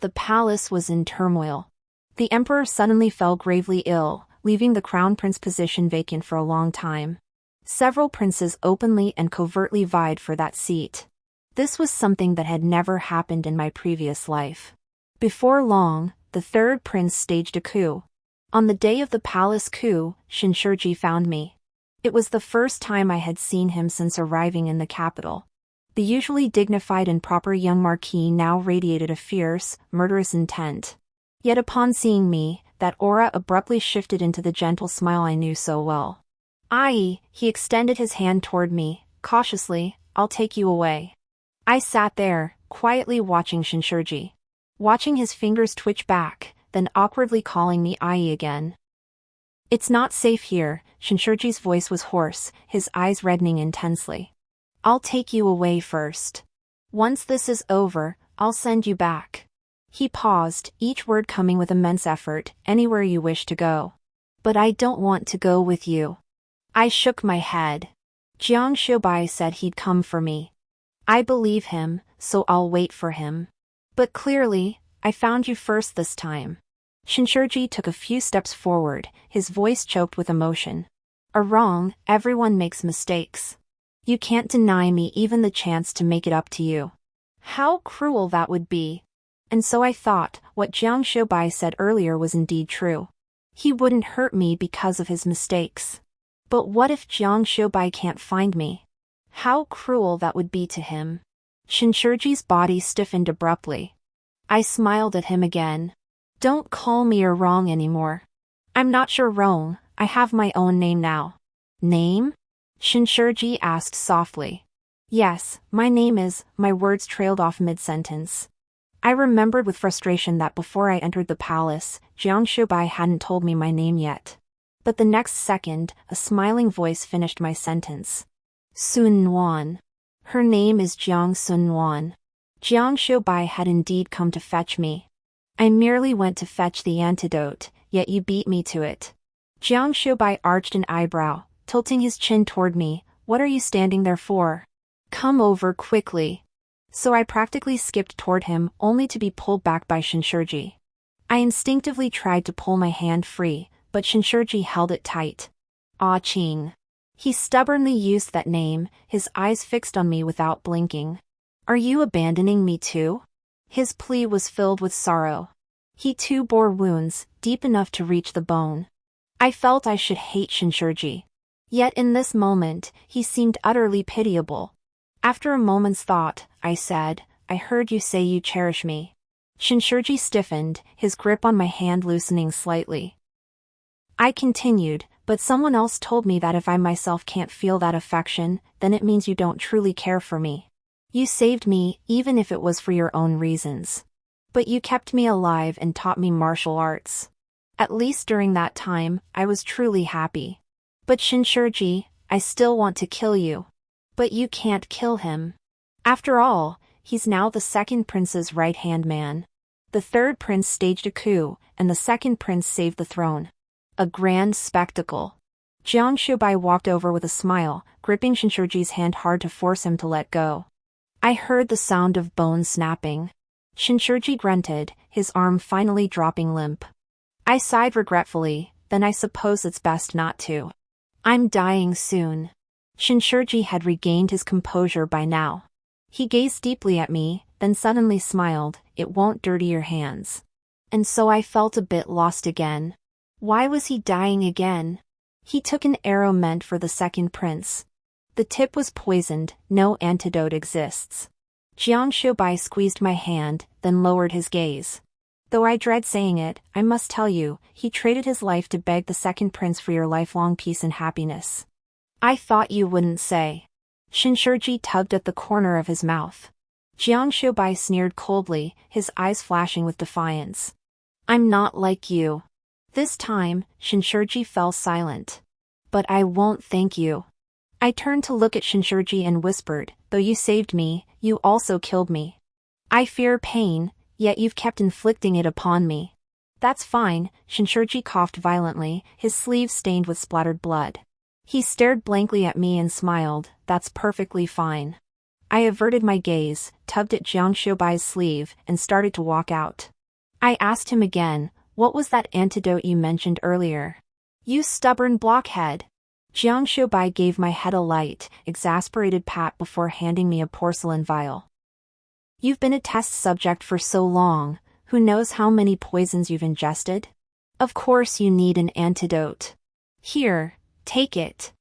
The palace was in turmoil. The emperor suddenly fell gravely ill, leaving the crown prince position vacant for a long time. Several princes openly and covertly vied for that seat. This was something that had never happened in my previous life. Before long, the third prince staged a coup. On the day of the palace coup, Shen Shiji found me. It was the first time I had seen him since arriving in the capital. The usually dignified and proper young marquis now radiated a fierce, murderous intent. Yet upon seeing me, that aura abruptly shifted into the gentle smile I knew so well. He extended his hand toward me, cautiously. I'll take you away. I sat there, quietly watching Shen Shiji. Watching his fingers twitch back, then awkwardly calling me again. It's not safe here, Shen Shiji's voice was hoarse, his eyes reddening intensely. I'll take you away first. Once this is over, I'll send you back. He paused, each word coming with immense effort, anywhere you wish to go. But I don't want to go with you. I shook my head. Jiang Shoubai said he'd come for me. I believe him, so I'll wait for him. But clearly, I found you first this time. Shen Shiji took a few steps forward, his voice choked with emotion. Wrong, everyone makes mistakes. You can't deny me even the chance to make it up to you. How cruel that would be. And so I thought, what Jiang Shoubai said earlier was indeed true. He wouldn't hurt me because of his mistakes. But what if Jiang Shoubai can't find me? How cruel that would be to him. Shen Shiji's body stiffened abruptly. I smiled at him again. Don't call me wrong anymore. I'm not sure wrong, I have my own name now. Name? Shen Shiji asked softly. Yes, my name is, my words trailed off mid-sentence. I remembered with frustration that before I entered the palace, Jiang Shoubai hadn't told me my name yet. But the next second, a smiling voice finished my sentence. Sun Wan. Her name is Jiang Sun Wan. Jiang Shoubai had indeed come to fetch me. I merely went to fetch the antidote, yet you beat me to it. Jiang Shoubai arched an eyebrow, tilting his chin toward me. What are you standing there for? Come over quickly. So I practically skipped toward him, only to be pulled back by Shen Shiji. I instinctively tried to pull my hand free, but Shen Shiji held it tight. Ah Qing. He stubbornly used that name, his eyes fixed on me without blinking. Are you abandoning me too? His plea was filled with sorrow. He too bore wounds, deep enough to reach the bone. I felt I should hate Shen Shiji. Yet in this moment, he seemed utterly pitiable. After a moment's thought, I said, I heard you say you cherish me. Shen Shiji stiffened, his grip on my hand loosening slightly. I continued, but someone else told me that if I myself can't feel that affection, then it means you don't truly care for me. You saved me, even if it was for your own reasons. But you kept me alive and taught me martial arts. At least during that time, I was truly happy. But Shen Shiji, I still want to kill you. But you can't kill him. After all, he's now the second prince's right-hand man. The third prince staged a coup, and the second prince saved the throne. A grand spectacle. Jiang Shoubai walked over with a smile, gripping Shen Shiji's hand hard to force him to let go. I heard the sound of bones snapping. Shen Shiji grunted, his arm finally dropping limp. I sighed regretfully, then I suppose it's best not to. I'm dying soon. Shen Shiji had regained his composure by now. He gazed deeply at me, then suddenly smiled, it won't dirty your hands. And so I felt a bit lost again. Why was he dying again? He took an arrow meant for the second prince. The tip was poisoned, no antidote exists. Jiang Shoubai squeezed my hand, then lowered his gaze. Though I dread saying it, I must tell you, he traded his life to beg the second prince for your lifelong peace and happiness. I thought you wouldn't say. Shen Shiji tugged at the corner of his mouth. Jiang Shoubai sneered coldly, his eyes flashing with defiance. I'm not like you. This time, Shen Shiji fell silent. But I won't thank you. I turned to look at Shen Shiji and whispered, though you saved me, you also killed me. I fear pain, yet you've kept inflicting it upon me. That's fine, Shen Shiji coughed violently, his sleeve stained with splattered blood. He stared blankly at me and smiled. That's perfectly fine. I averted my gaze, tugged at Jiang Shoubai's sleeve, and started to walk out. I asked him again, what was that antidote you mentioned earlier? You stubborn blockhead. Jiang Shoubai gave my head a light, exasperated pat before handing me a porcelain vial. You've been a test subject for so long, who knows how many poisons you've ingested? Of course you need an antidote. Here, take it.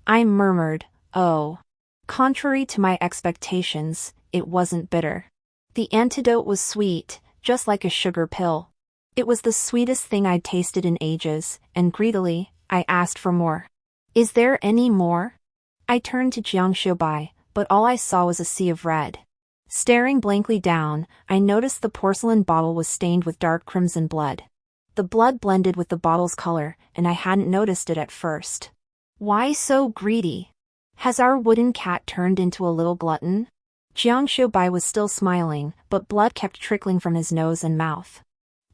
I murmured, oh. Contrary to my expectations, it wasn't bitter. The antidote was sweet, just like a sugar pill. It was the sweetest thing I'd tasted in ages, and greedily, I asked for more. Is there any more? I turned to Jiang Shoubai, but all I saw was a sea of red. Staring blankly down, I noticed the porcelain bottle was stained with dark crimson blood. The blood blended with the bottle's color, and I hadn't noticed it at first. Why so greedy? Has our wooden cat turned into a little glutton? Jiang Shoubai was still smiling, but blood kept trickling from his nose and mouth.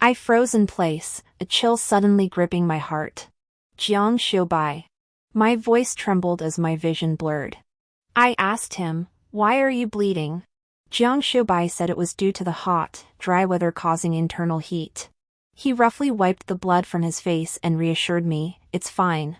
I froze in place, a chill suddenly gripping my heart. Jiang Shoubai. My voice trembled as my vision blurred. I asked him, why are you bleeding? Jiang Shoubai said it was due to the hot, dry weather causing internal heat. He roughly wiped the blood from his face and reassured me, it's fine.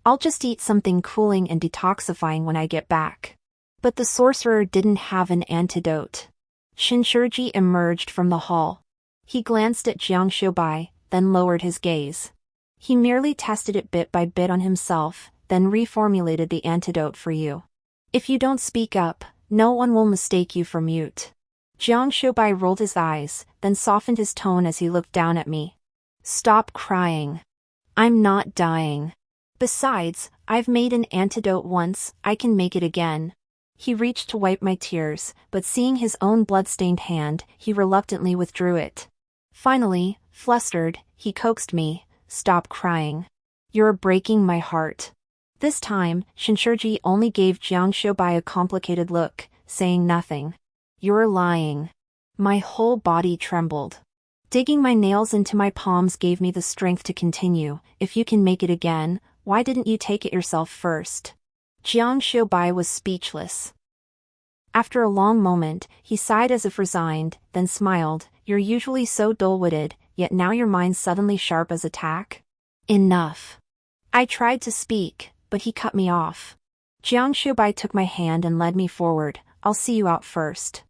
I'll just eat something cooling and detoxifying when I get back. But the sorcerer didn't have an antidote. Shen Shiji emerged from the hall. He glanced at Jiang Shoubai, then lowered his gaze. He merely tested it bit by bit on himself, then reformulated the antidote for you. If you don't speak up, no one will mistake you for mute. Jiang Shoubai rolled his eyes, then softened his tone as he looked down at me. Stop crying. I'm not dying. Besides, I've made an antidote once, I can make it again. He reached to wipe my tears, but seeing his own blood-stained hand, he reluctantly withdrew it. Finally, flustered, he coaxed me, stop crying. You're breaking my heart. This time, Shen Shiji only gave Jiang Shoubai a complicated look, saying nothing. You're lying. My whole body trembled. Digging my nails into my palms gave me the strength to continue. If you can make it again, why didn't you take it yourself first? Jiang Shoubai was speechless. After a long moment, he sighed as if resigned, then smiled. You're usually so dull-witted, yet now your mind's suddenly sharp as a tack? Enough. I tried to speak, but he cut me off. Jiang Shoubai took my hand and led me forward. I'll see you out first.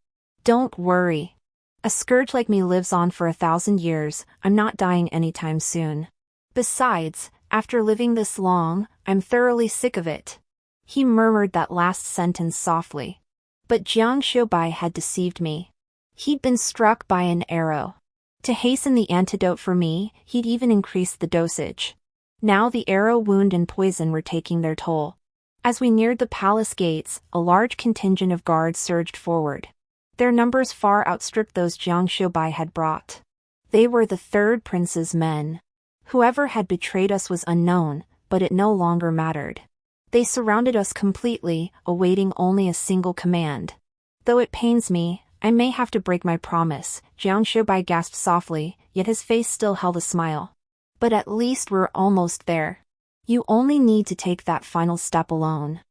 Don't worry. A scourge like me lives on for 1,000 years, I'm not dying anytime soon. Besides, after living this long, I'm thoroughly sick of it. He murmured that last sentence softly. But Jiang Shoubai had deceived me. He'd been struck by an arrow. To hasten the antidote for me, he'd even increased the dosage. Now the arrow wound and poison were taking their toll. As we neared the palace gates, a large contingent of guards surged forward. Their numbers far outstripped those Jiang Shoubai had brought. They were the third prince's men. Whoever had betrayed us was unknown, but it no longer mattered. They surrounded us completely, awaiting only a single command. Though it pains me, I may have to break my promise, Jiang Shoubai gasped softly, yet his face still held a smile. But at least we're almost there. You only need to take that final step alone.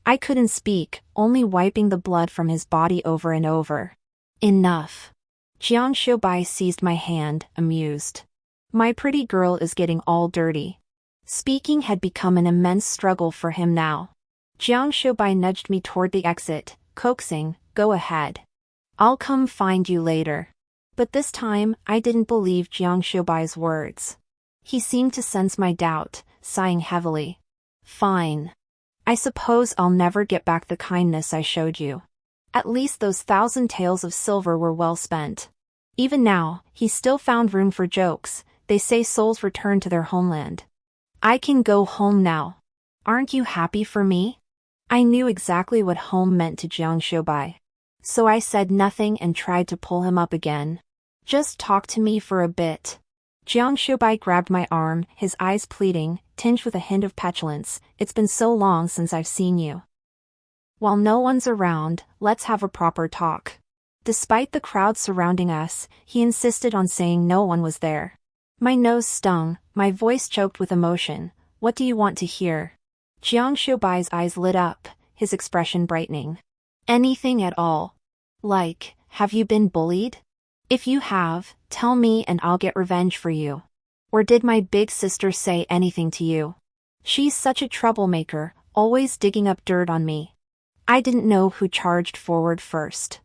I couldn't speak, only wiping the blood from his body over and over. Enough. Jiang Shoubai seized my hand, amused. My pretty girl is getting all dirty. Speaking had become an immense struggle for him now. Jiang Shoubai nudged me toward the exit, coaxing, go ahead. I'll come find you later. But this time, I didn't believe Jiang Shoubai's words. He seemed to sense my doubt, sighing heavily. Fine. I suppose I'll never get back the kindness I showed you. At least those 1,000 taels of silver were well spent. Even now, he still found room for jokes. They say souls return to their homeland. I can go home now. Aren't you happy for me? I knew exactly what home meant to Jiang Shoubai. So I said nothing and tried to pull him up again. Just talk to me for a bit. Jiang Shoubai grabbed my arm, his eyes pleading, tinged with a hint of petulance. It's been so long since I've seen you. While no one's around, let's have a proper talk. Despite the crowd surrounding us, he insisted on saying no one was there. My nose stung, my voice choked with emotion. What do you want to hear? Jiang Shoubai's eyes lit up, his expression brightening. Anything at all. Like, have you been bullied? If you have, tell me and I'll get revenge for you. Or did my big sister say anything to you? She's such a troublemaker, always digging up dirt on me. I didn't know who charged forward first.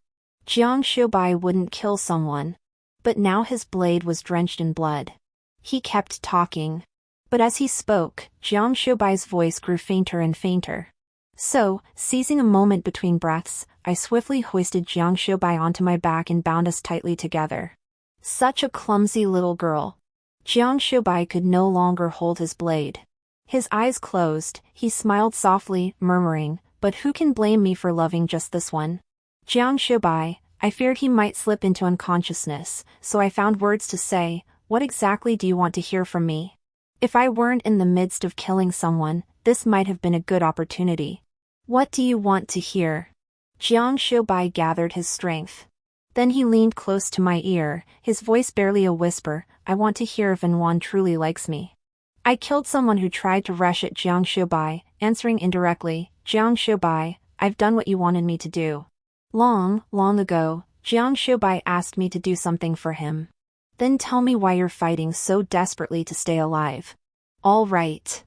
Jiang Shoubai wouldn't kill someone. But now his blade was drenched in blood. He kept talking. But as he spoke, Jiang Shoubai's voice grew fainter and fainter. So, seizing a moment between breaths, I swiftly hoisted Jiang Shoubai onto my back and bound us tightly together. Such a clumsy little girl. Jiang Shoubai could no longer hold his blade. His eyes closed, he smiled softly, murmuring, "But who can blame me for loving just this one?" Jiang Shoubai, I feared he might slip into unconsciousness, so I found words to say, "What exactly do you want to hear from me?" If I weren't in the midst of killing someone, this might have been a good opportunity. What do you want to hear? Jiang Shoubai gathered his strength. Then he leaned close to my ear, his voice barely a whisper, "I want to hear if Wan truly likes me." I killed someone who tried to rush at Jiang Shoubai, answering indirectly, "Jiang Shoubai, I've done what you wanted me to do. Long, long ago, Jiang Shoubai asked me to do something for him. Then tell me why you're fighting so desperately to stay alive." All right.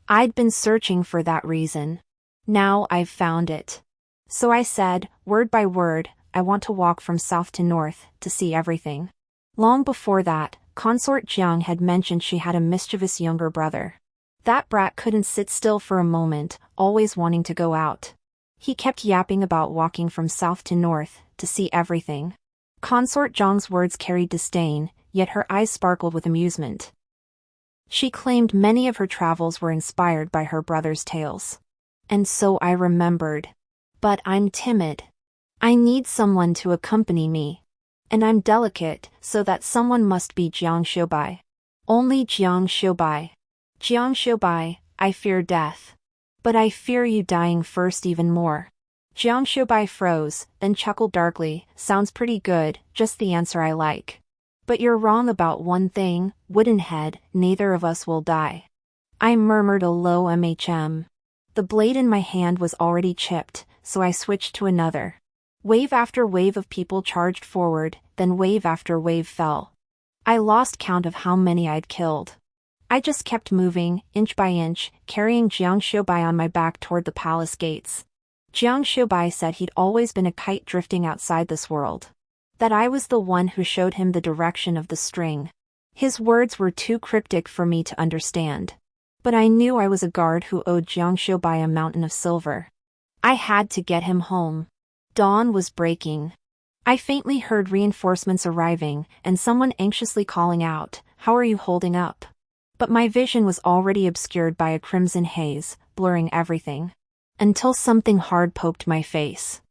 I'd been searching for that reason. Now I've found it. So I said, word by word, "I want to walk from south to north, to see everything." Long before that, consort Jiang had mentioned she had a mischievous younger brother. That brat couldn't sit still for a moment, always wanting to go out. He kept yapping about walking from south to north, to see everything. Consort Jiang's words carried disdain, yet her eyes sparkled with amusement. She claimed many of her travels were inspired by her brother's tales. And so I remembered. But I'm timid. I need someone to accompany me. And I'm delicate, so that someone must be Jiang Shoubai. Only Jiang Shoubai. Jiang Shoubai, I fear death. But I fear you dying first even more. Jiang Shoubai froze, then chuckled darkly, "Sounds pretty good, just the answer I like. But you're wrong about one thing, Woodenhead, neither of us will die." I murmured a low "hmm." The blade in my hand was already chipped, so I switched to another. Wave after wave of people charged forward, then wave after wave fell. I lost count of how many I'd killed. I just kept moving, inch by inch, carrying Jiang Shoubai on my back toward the palace gates. Jiang Shoubai said he'd always been a kite drifting outside this world. That I was the one who showed him the direction of the string. His words were too cryptic for me to understand. But I knew I was a guard who owed Jiang Shoubai a mountain of silver. I had to get him home. Dawn was breaking. I faintly heard reinforcements arriving, and someone anxiously calling out, "How are you holding up?" But my vision was already obscured by a crimson haze, blurring everything. Until something hard poked my face.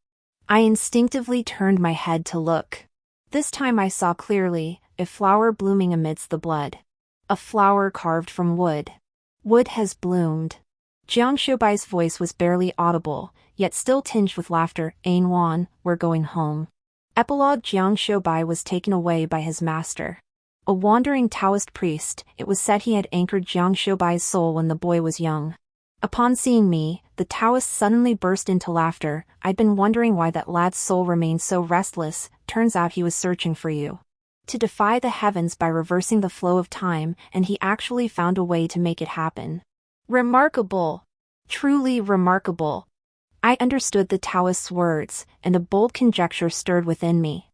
I instinctively turned my head to look. This time I saw clearly, a flower blooming amidst the blood. A flower carved from wood. Wood has bloomed. Jiang Shoubai's voice was barely audible, yet still tinged with laughter. "Wan, we're going home." Epilogue: Jiang Shoubai was taken away by his master. A wandering Taoist priest, it was said he had anchored Jiang Shoubai's soul when the boy was young. Upon seeing me, the Taoist suddenly burst into laughter. "I'd been wondering why that lad's soul remained so restless, turns out he was searching for you. To defy the heavens by reversing the flow of time, and he actually found a way to make it happen. Remarkable! Truly remarkable." I understood the Taoist's words, and a bold conjecture stirred within me.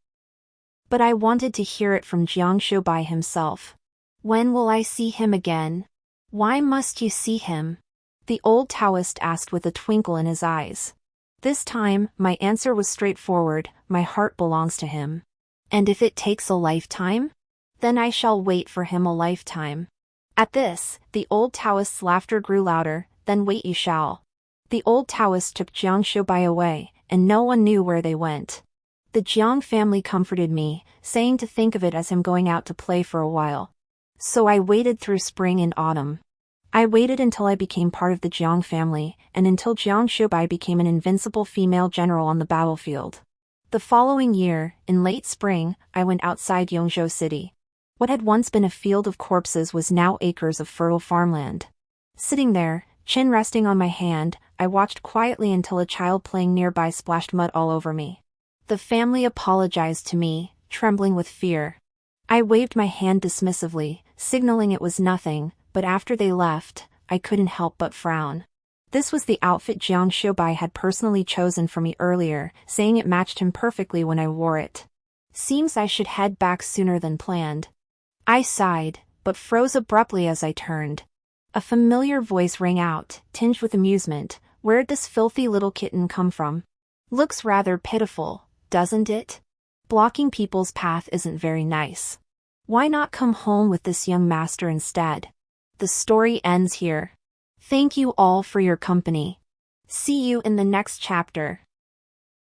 But I wanted to hear it from Jiang Shoubai himself. "When will I see him again? Why must you see him?" the old Taoist asked with a twinkle in his eyes. This time, my answer was straightforward: my heart belongs to him. And if it takes a lifetime? Then I shall wait for him a lifetime. At this, the old Taoist's laughter grew louder. "Then wait you shall." The old Taoist took Jiang Shoubai away, and no one knew where they went. The Jiang family comforted me, saying to think of it as him going out to play for a while. So I waited through spring and autumn. I waited until I became part of the Jiang family, and until Jiang Shoubai became an invincible female general on the battlefield. The following year, in late spring, I went outside Yongzhou City. What had once been a field of corpses was now acres of fertile farmland. Sitting there, Chin resting on my hand, I watched quietly until a child playing nearby splashed mud all over me. The family apologized to me, trembling with fear. I waved my hand dismissively, signaling it was nothing, but after they left, I couldn't help but frown. This was the outfit Jiang Shoubai had personally chosen for me earlier, saying it matched him perfectly when I wore it. Seems I should head back sooner than planned. I sighed, but froze abruptly as I turned. A familiar voice rang out, tinged with amusement. Where'd this filthy little kitten come from? Looks rather pitiful, doesn't it? Blocking people's path isn't very nice. Why not come home with this young master instead? The story ends here. Thank you all for your company. See you in the next chapter.